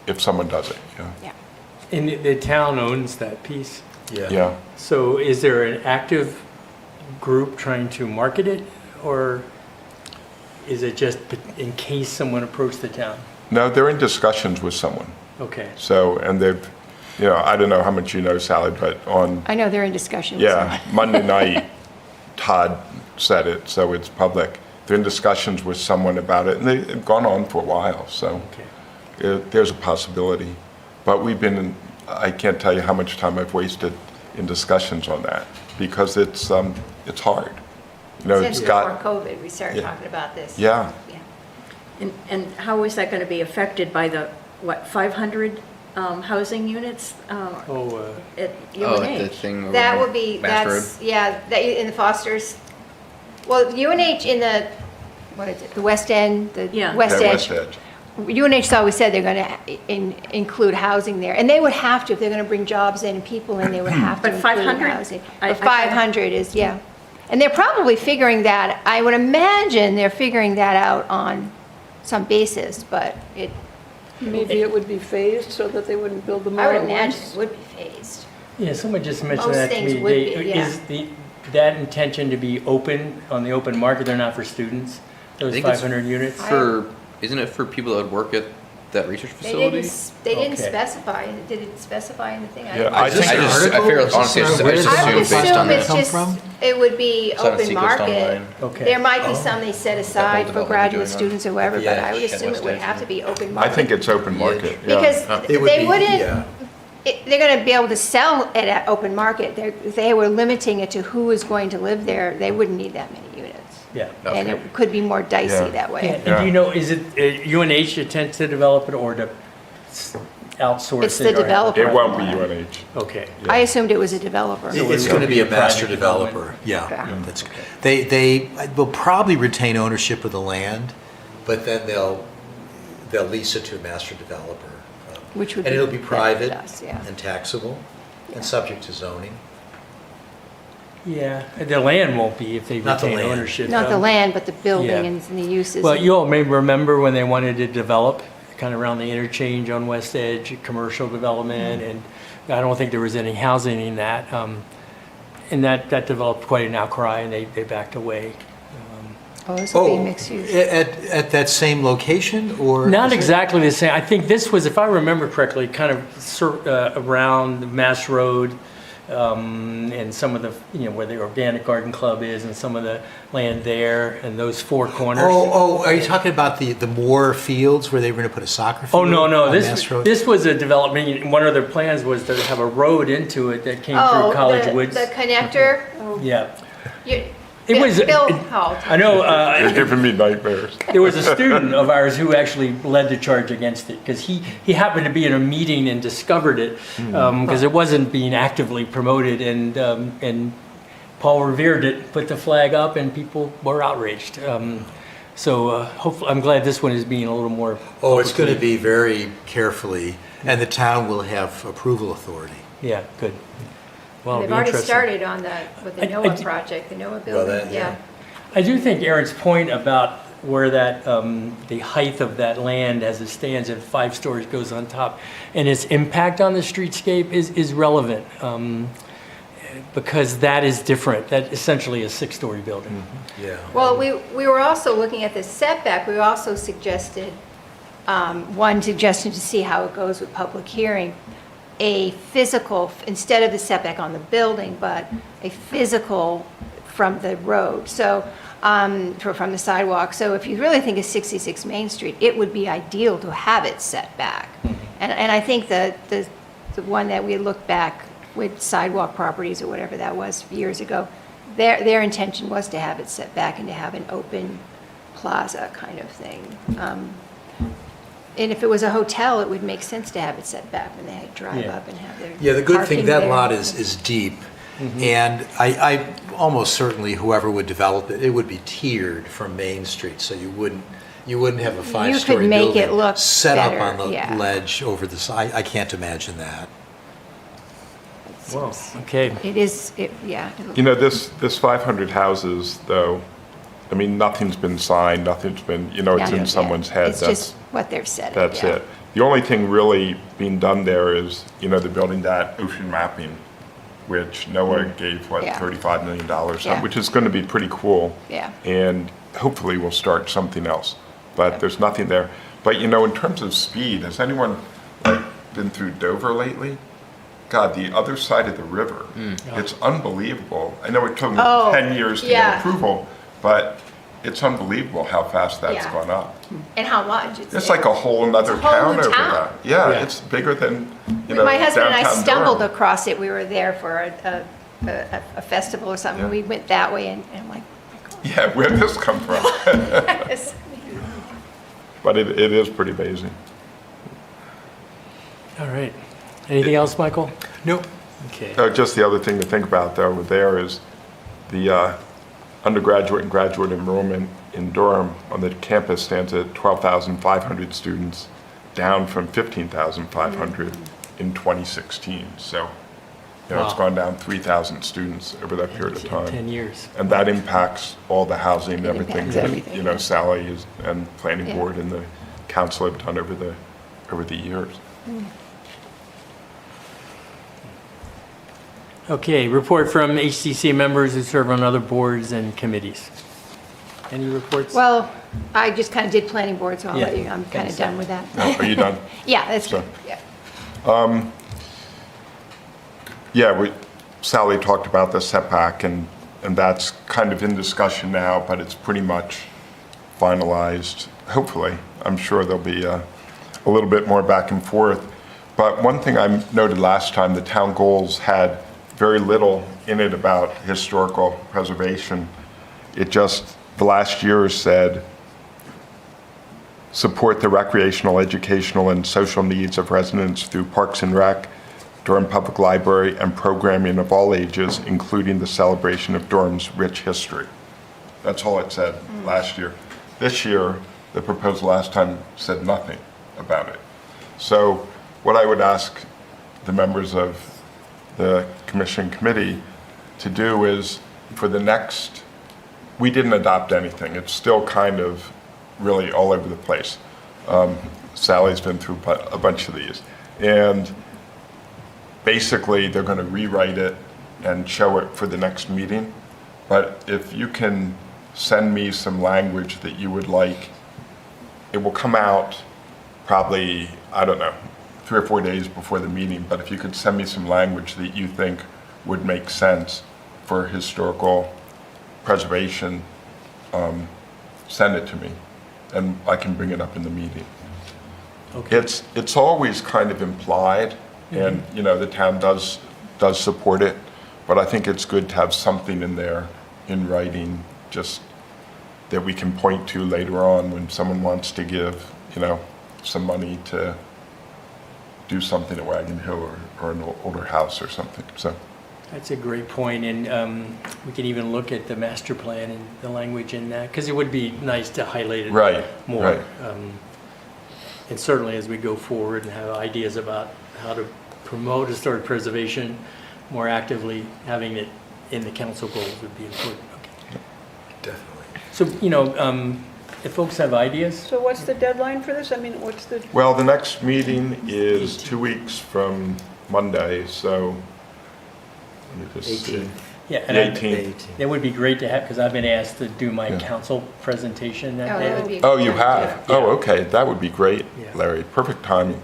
Speaker 2: if someone does it, yeah.
Speaker 5: Yeah.
Speaker 1: And the town owns that piece.
Speaker 2: Yeah.
Speaker 1: So is there an active group trying to market it, or is it just in case someone approached the town?
Speaker 2: No, they're in discussions with someone,
Speaker 1: Okay.
Speaker 2: so, and they've, you know, I don't know how much you know, Sally, but on,
Speaker 5: I know they're in discussion with
Speaker 2: yeah,
Speaker 5: someone.
Speaker 2: Monday night, Todd said it, so it's public. They're in discussions with someone about it, and they've gone on for a while, so
Speaker 1: Okay.
Speaker 2: there's a possibility. But we've been, I can't tell you how much time I've wasted in discussions on that, because it's hard. You know,
Speaker 5: Since
Speaker 2: it's
Speaker 5: before
Speaker 2: got,
Speaker 5: COVID, we started
Speaker 2: Yeah.
Speaker 5: talking about this.
Speaker 2: yeah,
Speaker 3: And how is that going to be affected by the, 500 housing units at
Speaker 6: Oh, at the
Speaker 3: UNH?
Speaker 6: thing over
Speaker 5: That
Speaker 6: on
Speaker 5: would be,
Speaker 6: Mass Road.
Speaker 5: that's, yeah, that, in the Fosters. Well, UNH in the, what is it, the West End, the
Speaker 3: Yeah.
Speaker 5: West
Speaker 2: that
Speaker 5: Edge.
Speaker 2: West Edge.
Speaker 5: UNH always said they're going to include housing there, and they would have to, if they're going to bring jobs in and people in, they would have to
Speaker 3: But
Speaker 5: include
Speaker 3: 500?
Speaker 5: housing.
Speaker 3: I-
Speaker 5: But 500 is, yeah. And they're probably figuring that, I would imagine they're figuring that out on some basis, but
Speaker 4: Maybe it would be phased so that they wouldn't build them all
Speaker 5: I would
Speaker 4: at
Speaker 5: imagine
Speaker 4: once.
Speaker 5: it would be phased.
Speaker 1: Yeah, someone just mentioned
Speaker 5: Most
Speaker 1: that to
Speaker 5: things
Speaker 1: me.
Speaker 5: would
Speaker 1: They-
Speaker 5: be, yeah.
Speaker 1: Is that intention to be open, on the open market? They're not for students, those
Speaker 6: think it's
Speaker 1: 500 units?
Speaker 6: Isn't it for people that would work at that research
Speaker 5: They
Speaker 6: facility.
Speaker 5: they didn't
Speaker 1: Okay.
Speaker 5: specify, did it specify in the thing?
Speaker 2: Yeah,
Speaker 6: I just, I feel honestly, I just
Speaker 5: I would
Speaker 6: assume based on
Speaker 5: assume
Speaker 6: that.
Speaker 5: it's
Speaker 7: come
Speaker 5: just,
Speaker 7: from?
Speaker 5: it would be
Speaker 6: It's on a
Speaker 5: open
Speaker 6: sequenced
Speaker 5: market.
Speaker 6: online.
Speaker 1: Okay.
Speaker 5: There might be some they set aside for
Speaker 6: development
Speaker 5: graduate
Speaker 6: doing
Speaker 5: students or whoever, but
Speaker 7: Yeah,
Speaker 5: I would
Speaker 7: Shed
Speaker 5: assume it
Speaker 6: West
Speaker 5: would
Speaker 6: Edge,
Speaker 5: have to
Speaker 6: yeah.
Speaker 5: be open
Speaker 2: I
Speaker 5: market.
Speaker 2: think it's open market, yeah.
Speaker 5: Because
Speaker 7: It would
Speaker 5: they
Speaker 7: be-
Speaker 5: wouldn't,
Speaker 7: yeah.
Speaker 5: they're going to be able to sell it at open market. If they were limiting it to who is going to live there, they wouldn't need that many units.
Speaker 1: Yeah.
Speaker 5: And
Speaker 6: Okay.
Speaker 5: it could be more
Speaker 2: Yeah.
Speaker 5: dicey that way.
Speaker 1: And do you know, is it UNH that tends to develop it or to outsource it?
Speaker 5: It's the
Speaker 1: or-
Speaker 5: developer.
Speaker 2: It won't be UNH.
Speaker 1: Okay.
Speaker 5: I assumed it was a developer.
Speaker 7: It's going to be a master developer, yeah.
Speaker 5: Okay.
Speaker 7: That's, they will probably retain ownership of the land, but then they'll lease it to a master developer.
Speaker 5: Which would
Speaker 7: And
Speaker 5: be
Speaker 7: it'll be
Speaker 5: better
Speaker 7: private
Speaker 5: for us, yeah.
Speaker 7: and taxable and subject to zoning.
Speaker 1: Yeah, the land won't be if they
Speaker 7: Not the
Speaker 1: retain
Speaker 7: land.
Speaker 1: ownership.
Speaker 5: Not the land, but the building
Speaker 1: Yeah.
Speaker 5: and the uses.
Speaker 1: Well, you all may remember when they wanted to develop, kind of around the interchange on West Edge, commercial development, and I don't think there was any housing in that. And that developed quite an outcry, and they backed away.
Speaker 5: Oh, this will be
Speaker 7: Oh,
Speaker 5: mixed use.
Speaker 7: at that same location or?
Speaker 1: Not
Speaker 7: is it-
Speaker 1: exactly the same. I think this was, if I remember correctly, kind of around Mass Road, and some of the, where the Organic Garden Club is and some of the land there and those four corners.
Speaker 7: Oh, are you talking about the Moore Fields where they were going to put a soccer field?
Speaker 1: Oh, no,
Speaker 7: on Mass Road?
Speaker 1: this was a development, one of their plans was to have a road into it that came
Speaker 5: Oh,
Speaker 1: through College Woods.
Speaker 5: the connector?
Speaker 1: Yeah.
Speaker 5: You-
Speaker 1: It was-
Speaker 5: Bill,
Speaker 1: it-
Speaker 5: how?
Speaker 1: I know,
Speaker 2: You're giving me nightmares.
Speaker 1: there was a student of ours who actually led the charge against it because he happened to be in a meeting and discovered it because it wasn't being actively promoted and Paul revered it, put the flag up, and people were outraged. So hopefully, I'm glad this one is being a little more.
Speaker 7: Oh, it's going to be very carefully, and the town will have approval authority.
Speaker 1: Yeah, good. Well,
Speaker 5: They've
Speaker 1: it'll be
Speaker 5: already
Speaker 1: interesting.
Speaker 5: started on with the
Speaker 1: I
Speaker 5: NOAA
Speaker 1: d-
Speaker 5: project, the NOAA
Speaker 7: Well,
Speaker 5: building,
Speaker 7: that-
Speaker 5: yeah.
Speaker 1: I do think Aaron's point about where that, the height of that land as it stands at 5 stories goes on top and its impact on the streetscape is relevant because that is different. That essentially a 6-story building.
Speaker 7: Yeah.
Speaker 5: Well, we were also looking at the setback, we also suggested, one suggestion to see how it goes with public hearing, a physical, instead of the setback on the building, but a physical from the road, so, from the sidewalk. So if you really think of 66 Main Street, it would be ideal to have it set back. And I think the one that we looked back with sidewalk properties or whatever that was years ago, their intention was to have it set back and to have an open plaza kind of thing. And if it was a hotel, it would make sense to have it set back when they had drive
Speaker 1: Yeah.
Speaker 5: up and have their
Speaker 7: Yeah, the good
Speaker 5: parking
Speaker 7: thing, that
Speaker 5: there.
Speaker 7: lot is deep, and I almost certainly whoever would develop it, it would be tiered from Main Street, so you wouldn't have a 5-story
Speaker 5: make
Speaker 7: building
Speaker 5: it look
Speaker 7: set up
Speaker 5: better,
Speaker 7: on the
Speaker 5: yeah.
Speaker 7: ledge over the side. I can't imagine that.
Speaker 1: Well, okay.
Speaker 5: It is, yeah.
Speaker 2: This 500 houses, though, I mean, nothing's been signed, nothing's been, it's in someone's head.
Speaker 5: It's just what they've said.
Speaker 2: That's
Speaker 5: yeah.
Speaker 2: it. The only thing really being done there is, they're building that ocean mapping, which NOAA gave,
Speaker 5: Yeah.
Speaker 2: $35 million,
Speaker 5: Yeah.
Speaker 2: which is going to be pretty cool.
Speaker 5: Yeah.
Speaker 2: And hopefully we'll start something else. But there's nothing there. But, in terms of speed, has anyone been through Dover lately? God, the other side of the river, it's unbelievable. I know it took
Speaker 5: Oh,
Speaker 2: 10 years to
Speaker 5: yeah.
Speaker 2: get approval, but it's unbelievable how fast that's
Speaker 5: Yeah.
Speaker 2: gone up.
Speaker 5: And how much?
Speaker 2: It's like a whole nother
Speaker 5: It's a whole
Speaker 2: town
Speaker 5: new
Speaker 2: over
Speaker 5: town.
Speaker 2: that. Yeah,
Speaker 1: Yeah.
Speaker 2: it's bigger than,
Speaker 5: My husband and I
Speaker 2: downtown
Speaker 5: stumbled
Speaker 2: Durham.
Speaker 5: across it. We were there for a festival or something.
Speaker 2: Yeah.
Speaker 5: We went that way and I'm like,
Speaker 2: Yeah, where'd this come from?
Speaker 5: yes.
Speaker 2: But it is pretty amazing.
Speaker 1: All right. Anything else, Michael?
Speaker 7: Nope.
Speaker 1: Okay.
Speaker 2: Just the other thing to think about though there is the undergraduate and graduate enrollment in Durham on the campus stands at 12,500 students, down from 15,500 in 2016. So, it's
Speaker 1: Wow.
Speaker 2: gone down 3,000 students over that period of time.
Speaker 1: 10 years.
Speaker 2: And that impacts all the housing and
Speaker 5: It
Speaker 2: everything
Speaker 5: impacts
Speaker 2: that,
Speaker 5: everything, yeah.
Speaker 2: Sally is, and planning
Speaker 5: Yeah.
Speaker 2: board and the council have done over the years.
Speaker 1: Okay, report from HCC members who serve on other boards and committees. Any reports?
Speaker 5: Well, I just kind of did planning board, so I'll
Speaker 1: Yeah.
Speaker 5: let you, I'm kind of done with that.
Speaker 2: No, are you done?
Speaker 5: Yeah, that's
Speaker 2: Sure.
Speaker 5: good, yeah.
Speaker 2: Yeah, Sally talked about the setback, and that's kind of in discussion now, but it's pretty much finalized, hopefully. I'm sure there'll be a little bit more back and forth. But one thing I noted last time, the town goals had very little in it about historical preservation. It just, the last year said, support the recreational, educational, and social needs of residents through Parks and Rec, Durham Public Library, and programming of all ages, including the celebration of Durham's rich history. That's all it said last year. This year, the proposal last time said nothing about it. So what I would ask the members of the commission committee to do is, for the next, we didn't adopt anything. It's still kind of really all over the place. Sally's been through a bunch of these. And basically, they're going to rewrite it and show it for the next meeting. But if you can send me some language that you would like, it will come out probably, I don't know, 3 or 4 days before the meeting. But if you could send me some language that you think would make sense for historical preservation, send it to me, and I can bring it up in the meeting.
Speaker 1: Okay.
Speaker 2: It's always kind of implied, and the town does support it, but I think it's good to have something in there in writing, just that we can point to later on when someone wants to give some money to do something at Wagon Hill or an older house or something. So
Speaker 1: That's a great point, and we can even look at the master plan and the language in that, because it would be nice to highlight it
Speaker 2: Right,
Speaker 1: more.
Speaker 2: right.
Speaker 1: And certainly as we go forward and have ideas about how to promote historic preservation more actively, having it in the council goals would be important. Okay.
Speaker 7: Definitely.
Speaker 1: So, if folks have ideas,
Speaker 4: So what's the deadline for this? I mean, what's the,
Speaker 2: Well, the next meeting is 2 weeks from Monday, so let me just see.
Speaker 7: 18th.
Speaker 1: yeah,
Speaker 2: The
Speaker 1: and
Speaker 2: 18th.
Speaker 1: it would be great to have, because I've been asked to do my
Speaker 2: Yeah.
Speaker 1: council presentation that
Speaker 5: Oh,
Speaker 1: day.
Speaker 5: that would be.
Speaker 2: Oh, you have?
Speaker 1: Yeah.
Speaker 2: Oh, okay, that would be great,
Speaker 1: Yeah.
Speaker 2: Larry, perfect timing.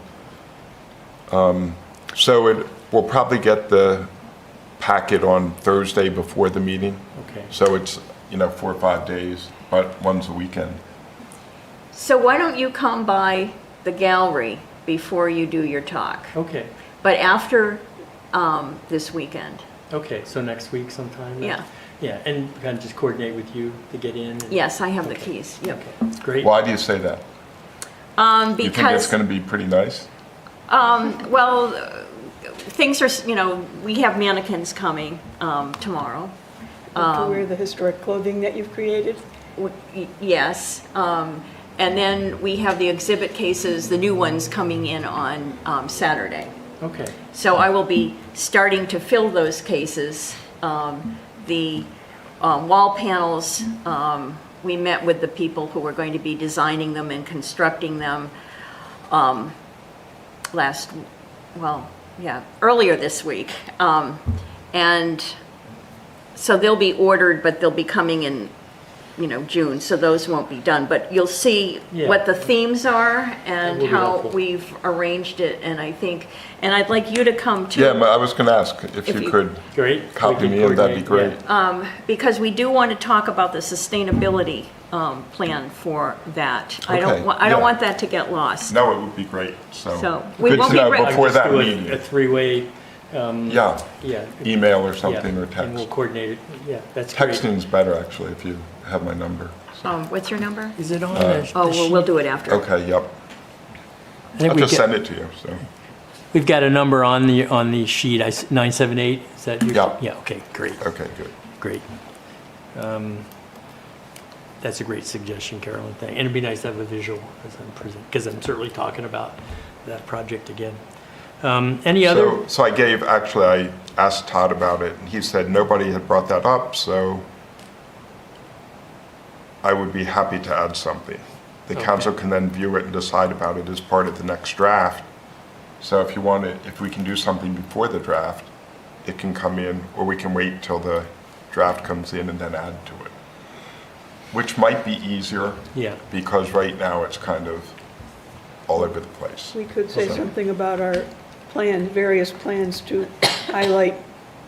Speaker 2: So we'll probably get the packet on Thursday before the meeting,
Speaker 1: Okay.
Speaker 2: so it's, 4 or 5 days, but one's a weekend.
Speaker 3: So why don't you come by the gallery before you do your talk?
Speaker 1: Okay.
Speaker 3: But after this weekend.
Speaker 1: Okay, so next week sometime?
Speaker 3: Yeah.
Speaker 1: Yeah, and kind of just coordinate with you to get in? and-
Speaker 3: Yes, I have the
Speaker 1: Okay.
Speaker 3: keys. Yep.
Speaker 1: Okay, that's great.
Speaker 2: Why do you say that? You think it's
Speaker 3: Because,
Speaker 2: going to be pretty nice?
Speaker 3: well, things are, we have mannequins coming tomorrow.
Speaker 4: to wear the historic clothing that you've created?
Speaker 3: Yes. And then we have the exhibit cases, the new ones coming in on Saturday.
Speaker 1: Okay,
Speaker 3: So I will be starting to fill those cases. The wall panels, we met with the people who were going to be designing them and constructing them earlier this week. And so they'll be ordered, but they'll be coming in, June, so those won't be done. But you'll see
Speaker 1: Yeah.
Speaker 3: what the themes are
Speaker 1: That
Speaker 3: and
Speaker 1: will be
Speaker 3: how
Speaker 1: helpful.
Speaker 3: we've arranged it, and I'd like you to come too.
Speaker 2: Yeah, I was going to ask if
Speaker 3: If
Speaker 2: you
Speaker 3: you-
Speaker 2: could
Speaker 1: great.
Speaker 2: copy
Speaker 1: We can
Speaker 2: me in, that'd be great.
Speaker 1: coordinate,
Speaker 3: Because we do want to talk about the sustainability plan for that. I
Speaker 2: Okay,
Speaker 3: don't
Speaker 2: yeah.
Speaker 3: want that to get lost.
Speaker 2: No, it would be great, so.
Speaker 3: So, we
Speaker 2: Good
Speaker 3: won't
Speaker 2: to
Speaker 3: be
Speaker 2: know
Speaker 3: re-
Speaker 1: yeah.
Speaker 2: before
Speaker 1: Just
Speaker 2: that
Speaker 1: do a
Speaker 2: meeting.
Speaker 1: three-way,
Speaker 2: Yeah,
Speaker 1: yeah.
Speaker 2: email or something
Speaker 1: yeah,
Speaker 2: or
Speaker 1: And we'll
Speaker 2: text.
Speaker 1: coordinate it, yeah, that's great.
Speaker 2: Texting's better, actually, if you have my number.
Speaker 3: What's your number?
Speaker 1: Is it on the
Speaker 3: Oh,
Speaker 1: the
Speaker 3: we'll
Speaker 1: sheet?
Speaker 3: do it after.
Speaker 2: Okay, yep.
Speaker 1: I think
Speaker 2: I'll
Speaker 1: we
Speaker 2: just
Speaker 1: get-
Speaker 2: send it to you, so.
Speaker 1: We've got a number on the sheet, 978, is that your?
Speaker 2: Yeah.
Speaker 1: Yeah, okay, great,
Speaker 2: Okay, good.
Speaker 1: great. That's a great suggestion, Carolyn, thank, and it'd be nice to have a visual as I'm presenting, because I'm certainly talking about that project again. Any other?
Speaker 2: So I asked Todd about it, and he said nobody had brought that up, so I would be happy to add something. The
Speaker 1: Okay.
Speaker 2: council can then view it and decide about it as part of the next draft. So if you want it, if we can do something before the draft, it can come in, or we can wait till the draft comes in and then add to it. which might be easier.
Speaker 1: Yeah.
Speaker 2: Because right now it's kind of all over the place.
Speaker 4: We could say
Speaker 2: So-
Speaker 4: something about our various plans to highlight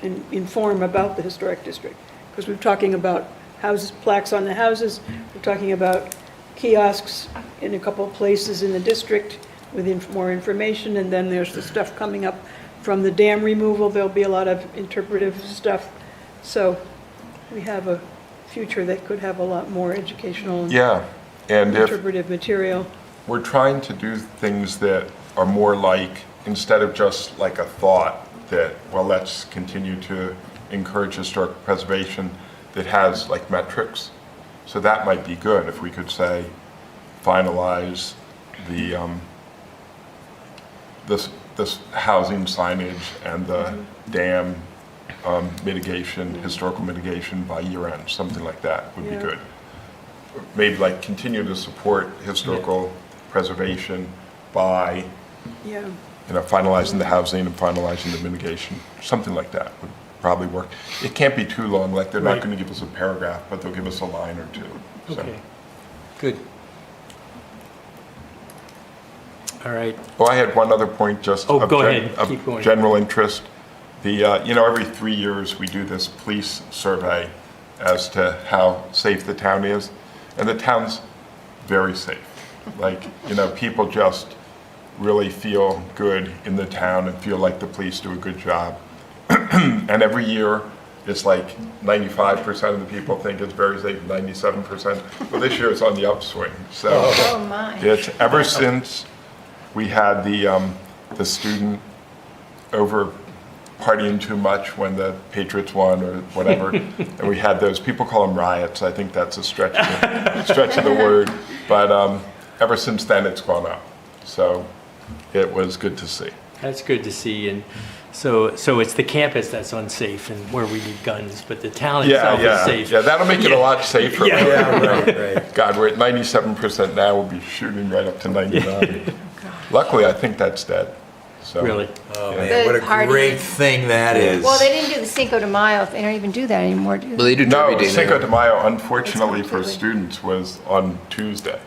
Speaker 4: and inform about the historic district. Because we're talking about houses, plaques on the houses, we're talking about kiosks in a couple of places in the district with more information, and then there's the stuff coming up from the dam removal. There'll be a lot of interpretive stuff. So we have a future that could have a lot more educational and
Speaker 2: Yeah, and if
Speaker 4: interpretive material.
Speaker 2: we're trying to do things that are more like, instead of just like a thought that, well, let's continue to encourage historic preservation, that has like metrics. So that might be good if we could say, finalize the, this housing signage and the dam mitigation, historical mitigation by year end, something like that would be
Speaker 4: Yeah.
Speaker 2: good. Maybe like continue to support historical preservation by,
Speaker 4: Yeah.
Speaker 2: finalizing the housing and finalizing the mitigation, something like that would probably work. It can't be too long, like they're not
Speaker 1: Right.
Speaker 2: going to give us a paragraph, but they'll give us a line or two. So-
Speaker 1: Okay, good. All right,
Speaker 2: Oh, I had one other point just
Speaker 1: Oh,
Speaker 2: of
Speaker 1: go
Speaker 2: gen-
Speaker 1: ahead.
Speaker 2: of
Speaker 1: Keep going.
Speaker 2: general interest. The, every 3 years, we do this police survey as to how safe the town is, and the town's very safe. Like, people just really feel good in the town and feel like the police do a good job. And every year, it's like 95% of the people think it's very safe, 97%. Well, this year it's on the upswing, so.
Speaker 5: Oh, my.
Speaker 2: It's ever since we had the student over partying too much when the Patriots won or whatever, and we had those, people call them riots, I think that's a stretch of the word, but ever since then it's gone up. So it was good to see.
Speaker 1: that's good to see, and so it's the campus that's unsafe and where we need guns, but the town
Speaker 2: Yeah,
Speaker 1: itself is safe.
Speaker 2: yeah, that'll make it a lot safer.
Speaker 1: Yeah.
Speaker 7: Right.
Speaker 2: God, we're at 97% now, we'll be shooting right up to 99. Luckily, I think that's dead, so.
Speaker 1: Really?
Speaker 7: Oh,
Speaker 2: Yeah.
Speaker 7: man, what a
Speaker 5: The party.
Speaker 7: great thing that is.
Speaker 5: Well, they didn't do the Cinco de Mayo. They don't even do that anymore, do
Speaker 6: Well,
Speaker 5: they?
Speaker 6: they do
Speaker 2: No,
Speaker 6: Derby Day
Speaker 2: Cinco
Speaker 6: now.
Speaker 2: de Mayo, unfortunately for
Speaker 5: completely-
Speaker 2: students, was on Tuesday.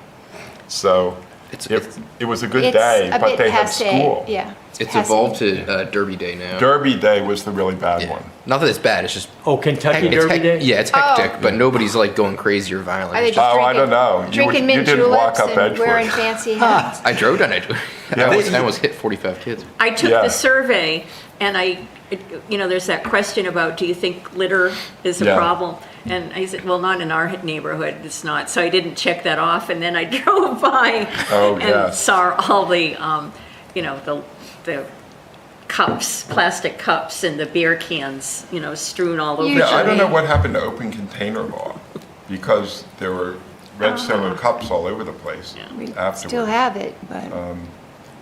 Speaker 2: So
Speaker 6: It's-
Speaker 2: it was a good
Speaker 5: It's
Speaker 2: day,
Speaker 5: a
Speaker 2: but
Speaker 5: bit
Speaker 2: they had
Speaker 5: passe,
Speaker 2: school.
Speaker 5: Yeah.
Speaker 6: It's
Speaker 5: passe.
Speaker 6: evolved to Derby Day now.
Speaker 2: Derby Day was the really bad
Speaker 6: Yeah.
Speaker 2: one.
Speaker 6: Not that it's bad, it's just
Speaker 1: Oh, Kentucky
Speaker 6: it's
Speaker 1: Derby Day?
Speaker 6: Yeah, it's hectic, but nobody's like going crazy or violent.
Speaker 5: Are they
Speaker 6: It's
Speaker 5: just
Speaker 6: just-
Speaker 2: Oh, I
Speaker 5: drinking,
Speaker 2: don't know.
Speaker 5: drinking
Speaker 2: You
Speaker 5: mint
Speaker 2: didn't walk
Speaker 5: juleps
Speaker 2: up
Speaker 5: and
Speaker 2: Edgewood.
Speaker 5: wearing fancy hats?
Speaker 6: I drove down Edgewood.
Speaker 2: Yeah.
Speaker 6: I almost hit 45 kids.
Speaker 3: I took
Speaker 2: Yeah.
Speaker 3: the survey, and there's that question about, do you think litter is a
Speaker 2: Yeah.
Speaker 3: problem? And I said, well, not in our neighborhood, it's not. So I didn't check that off, and then I drove by
Speaker 2: Oh,
Speaker 3: and
Speaker 2: yes.
Speaker 3: saw all the, the cups, plastic cups, and the beer cans, strewn all over.
Speaker 2: Yeah, I don't know
Speaker 3: the-
Speaker 2: what happened to open container law, because there were red Solo cups all over the place
Speaker 5: We
Speaker 2: afterwards.
Speaker 5: still have it, but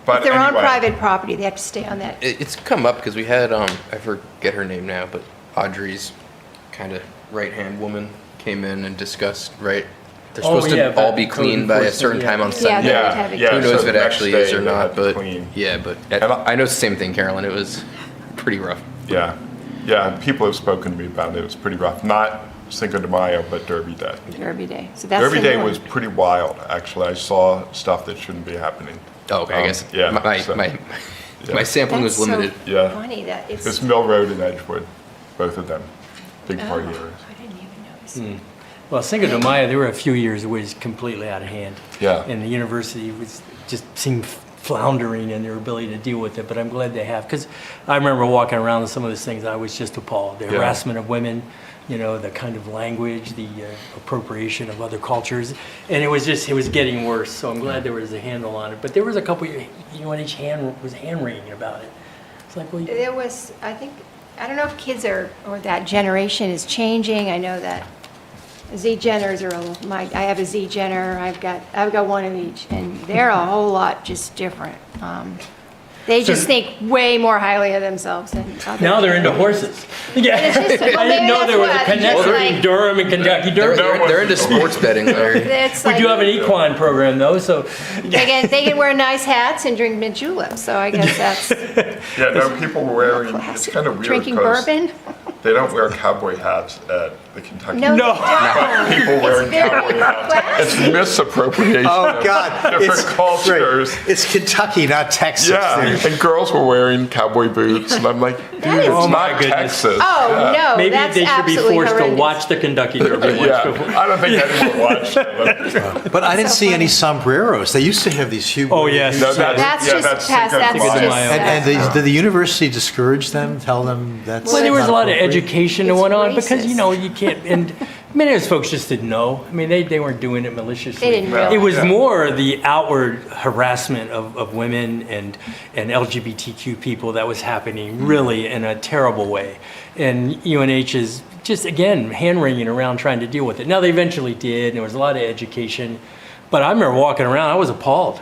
Speaker 2: But
Speaker 5: if they're on
Speaker 2: anyway,
Speaker 5: private property, they have to stay on that.
Speaker 6: It's come up because we had, I forget her name now, but Audrey's kind of right-hand woman came in and discussed, right? They're
Speaker 1: Oh,
Speaker 6: supposed
Speaker 1: yeah,
Speaker 6: to all
Speaker 1: about
Speaker 6: be
Speaker 1: code
Speaker 6: cleaned by a
Speaker 1: enforcement,
Speaker 6: certain
Speaker 1: yeah.
Speaker 6: time on
Speaker 5: Yeah,
Speaker 6: Sunday.
Speaker 5: they would
Speaker 2: Yeah,
Speaker 5: have it.
Speaker 2: yeah.
Speaker 6: Who knows
Speaker 2: so
Speaker 6: if
Speaker 2: the
Speaker 6: it
Speaker 2: next
Speaker 6: actually
Speaker 2: day
Speaker 6: is or
Speaker 2: they
Speaker 6: not,
Speaker 2: had to
Speaker 6: but
Speaker 2: clean.
Speaker 6: yeah, but
Speaker 2: And
Speaker 6: I know it's the same thing, Carolyn. It was pretty rough.
Speaker 2: Yeah, yeah, people have spoken to me about it, it was pretty rough. Not Cinco de Mayo, but Derby Day.
Speaker 5: Derby Day. So that's
Speaker 2: Derby Day
Speaker 5: similar.
Speaker 2: was pretty wild, actually. I saw stuff that shouldn't be happening.
Speaker 6: Oh, okay, I guess
Speaker 2: yeah,
Speaker 6: my
Speaker 2: so- yeah.
Speaker 6: my sampling
Speaker 5: That's
Speaker 6: was
Speaker 5: so
Speaker 6: limited.
Speaker 2: Yeah.
Speaker 5: funny that it's.
Speaker 2: It's Mill Road and Edgewood, both of them, big party areas.
Speaker 5: I didn't even notice.
Speaker 1: Well, Cinco de Mayo, there were a few years it was completely out of hand.
Speaker 2: Yeah.
Speaker 1: And the university just seemed floundering in their ability to deal with it, but I'm glad they have, because I remember walking around with some of those things, I was just appalled. The
Speaker 2: Yeah.
Speaker 1: harassment of women, the kind of language, the appropriation of other cultures, and it was getting worse, so I'm glad there was a handle on it. But there was a couple, each hand was hand-wringing about it. It's like, well,
Speaker 5: There was, I don't know if kids or that generation is changing. I know that Z-Geners I have a Z-Gener, I've got one of each, and they're a whole lot just different. They just think way more highly of themselves than other
Speaker 1: now they're into
Speaker 5: kids.
Speaker 1: horses. Yeah,
Speaker 5: it's just- well,
Speaker 1: I didn't
Speaker 5: maybe
Speaker 1: know there was a
Speaker 5: that's what-
Speaker 1: connection
Speaker 5: just
Speaker 1: between
Speaker 5: like-
Speaker 1: Durham and Kentucky
Speaker 6: They're,
Speaker 1: Derby.
Speaker 6: they're into sports betting, Larry.
Speaker 5: It's
Speaker 1: We
Speaker 5: like,
Speaker 1: do have an equine program though, so
Speaker 5: they can wear nice hats and drink mint juleps, so I guess that's
Speaker 2: Yeah, no, people were wearing, it's
Speaker 5: classic.
Speaker 2: kind of weird.
Speaker 5: Drinking
Speaker 2: 'cause
Speaker 5: bourbon.
Speaker 2: They don't wear cowboy hats at the Kentucky.
Speaker 5: No,
Speaker 1: No.
Speaker 5: they don't.
Speaker 2: People wearing
Speaker 5: very
Speaker 2: cowboy hats. It's
Speaker 5: classy.
Speaker 2: misappropriation
Speaker 7: Oh,
Speaker 2: of
Speaker 7: God.
Speaker 2: different
Speaker 7: It's
Speaker 2: cultures.
Speaker 7: Right. It's Kentucky, not Texas.
Speaker 2: Yeah,
Speaker 7: There's-
Speaker 2: and girls were wearing cowboy boots, and I'm like, dude,
Speaker 5: is-
Speaker 2: it's
Speaker 1: Oh, my
Speaker 2: not
Speaker 1: goodness.
Speaker 2: Texas.
Speaker 5: Oh, no,
Speaker 1: Maybe
Speaker 5: that's
Speaker 1: they should be
Speaker 5: absolutely
Speaker 1: forced to
Speaker 5: horrendous.
Speaker 1: watch the Kentucky Derby once
Speaker 2: Yeah,
Speaker 1: before.
Speaker 2: I don't think anyone watched it.
Speaker 7: But I didn't
Speaker 5: so
Speaker 7: see any
Speaker 5: funny.
Speaker 7: sombreros. They used to have these huge.
Speaker 1: Oh, yes.
Speaker 2: No,
Speaker 5: That's
Speaker 2: yeah,
Speaker 5: just
Speaker 2: that's
Speaker 5: past,
Speaker 2: Cinco de
Speaker 5: that's
Speaker 2: Mayo.
Speaker 5: just.
Speaker 7: And did the university discourage them, tell them that's
Speaker 1: Well, there was
Speaker 7: not
Speaker 1: a lot of
Speaker 7: appropriate?
Speaker 1: education that
Speaker 5: It's
Speaker 1: went on because, you
Speaker 5: racist.
Speaker 1: know, you can't, and many of those folks just didn't know. I mean, they weren't doing it maliciously.
Speaker 5: They didn't realize.
Speaker 1: It was
Speaker 2: Yeah.
Speaker 1: more the outward harassment of women and LGBTQ people that was happening really in a terrible way. And UNH is just, again, hand-wringing around trying to deal with it. Now, they eventually did, and there was a lot of education. But I remember walking around, I was appalled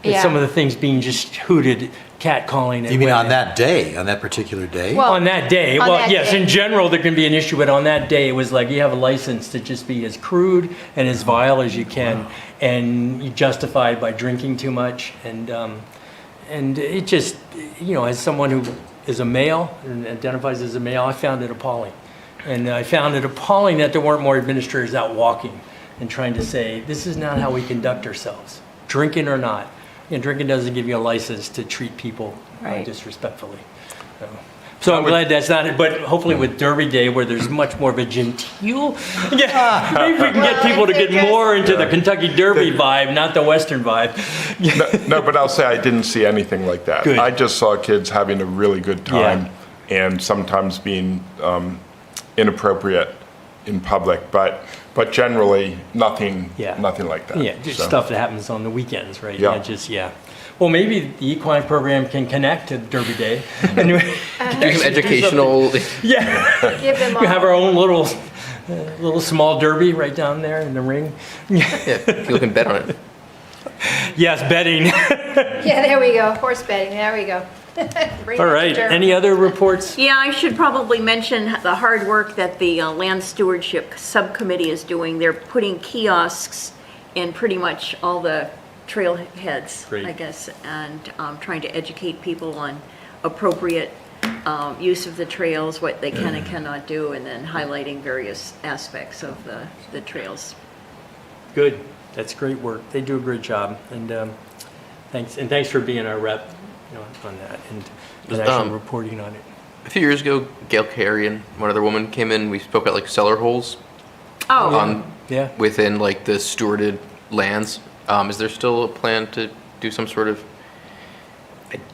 Speaker 1: at
Speaker 5: Yeah.
Speaker 1: some of the things being just hooted, catcalling. at
Speaker 7: You mean on
Speaker 1: women.
Speaker 7: that day, on that particular day?
Speaker 5: Well,
Speaker 1: On that day,
Speaker 5: on
Speaker 1: well,
Speaker 5: that
Speaker 1: yes,
Speaker 5: day.
Speaker 1: in general, there can be an issue, but on that day, it was like you have a license to just be as crude and as vile as you can, and you justify it by drinking too much, and it just, you know, as someone who is a male and identifies as a male, I found it appalling. And I found it appalling that there weren't more administrators out walking and trying to say, this is not how we conduct ourselves, drinking or not. And drinking doesn't give you a license to treat people
Speaker 5: Right.
Speaker 1: disrespectfully. So I'm glad that's not it, but hopefully with Derby Day, where there's much more of a genteel, yeah, maybe we can get
Speaker 5: Well,
Speaker 1: people to
Speaker 5: if they
Speaker 1: get more
Speaker 5: just-
Speaker 1: into the Kentucky Derby vibe, not the Western vibe.
Speaker 2: No, but I'll say I didn't see anything like that.
Speaker 1: Good.
Speaker 2: I just saw kids having a really good time and sometimes being inappropriate in public, but generally nothing
Speaker 1: Yeah.
Speaker 2: nothing like that.
Speaker 1: Yeah, just
Speaker 2: So,
Speaker 1: stuff that happens on the weekends, right?
Speaker 2: Yeah.
Speaker 1: Yeah. Well, maybe the equine program can connect to Derby Day. And we-
Speaker 6: Do some educational.
Speaker 1: yeah,
Speaker 5: Give them
Speaker 1: we have
Speaker 5: all.
Speaker 1: our own little small derby right down there in the ring.
Speaker 6: Yeah, if you can bet on it.
Speaker 1: Yes, betting.
Speaker 5: Yeah, there we go, horse betting, there we go. Bring
Speaker 1: All
Speaker 5: that to
Speaker 1: right.
Speaker 5: Durham.
Speaker 1: Any other reports?
Speaker 3: Yeah, I should probably mention the hard work that the Land Stewardship Subcommittee is doing. They're putting kiosks in pretty much all the trailheads,
Speaker 1: Great.
Speaker 3: I guess, and trying to educate people on appropriate use of the trails, what they can and cannot do, and then highlighting various aspects of the trails.
Speaker 1: Good. That's great work. They do a great job. And thanks for being our rep, you know, on that and actually reporting on it.
Speaker 6: A few years ago, Gail Carey and one other woman came in. We spoke about like cellar holes
Speaker 3: Oh,
Speaker 6: on
Speaker 1: Yeah.
Speaker 6: within like the stewarded lands. Is there still a plan to do some sort of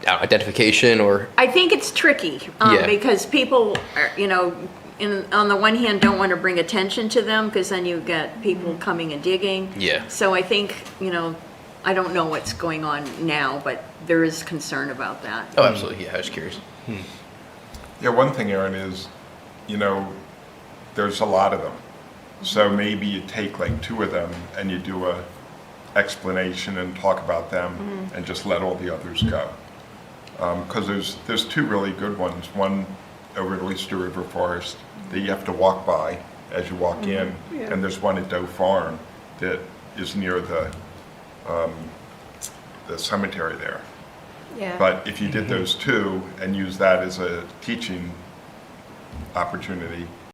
Speaker 6: identification or?
Speaker 3: I think it's tricky
Speaker 6: Yeah.
Speaker 3: because people, are, you know, on the one hand, don't want to bring attention to them because then you get people coming and digging.
Speaker 6: Yeah.
Speaker 3: So I think, you know, I don't know what's going on now, but there is concern about that.
Speaker 6: Oh, absolutely. Yeah, I was curious.
Speaker 2: Yeah, one thing, Aaron, is, you know, there's a lot of them. So maybe you take like 2 of them and you do a explanation and talk about them and just let all the others go. Because there's 2 really good ones. One over at Easter River Forest that you have to walk by as you walk in,
Speaker 4: Yeah.
Speaker 2: and there's one at Doe Farm that is near the cemetery there.
Speaker 5: Yeah.
Speaker 2: But if you did those 2 and use that as a teaching opportunity,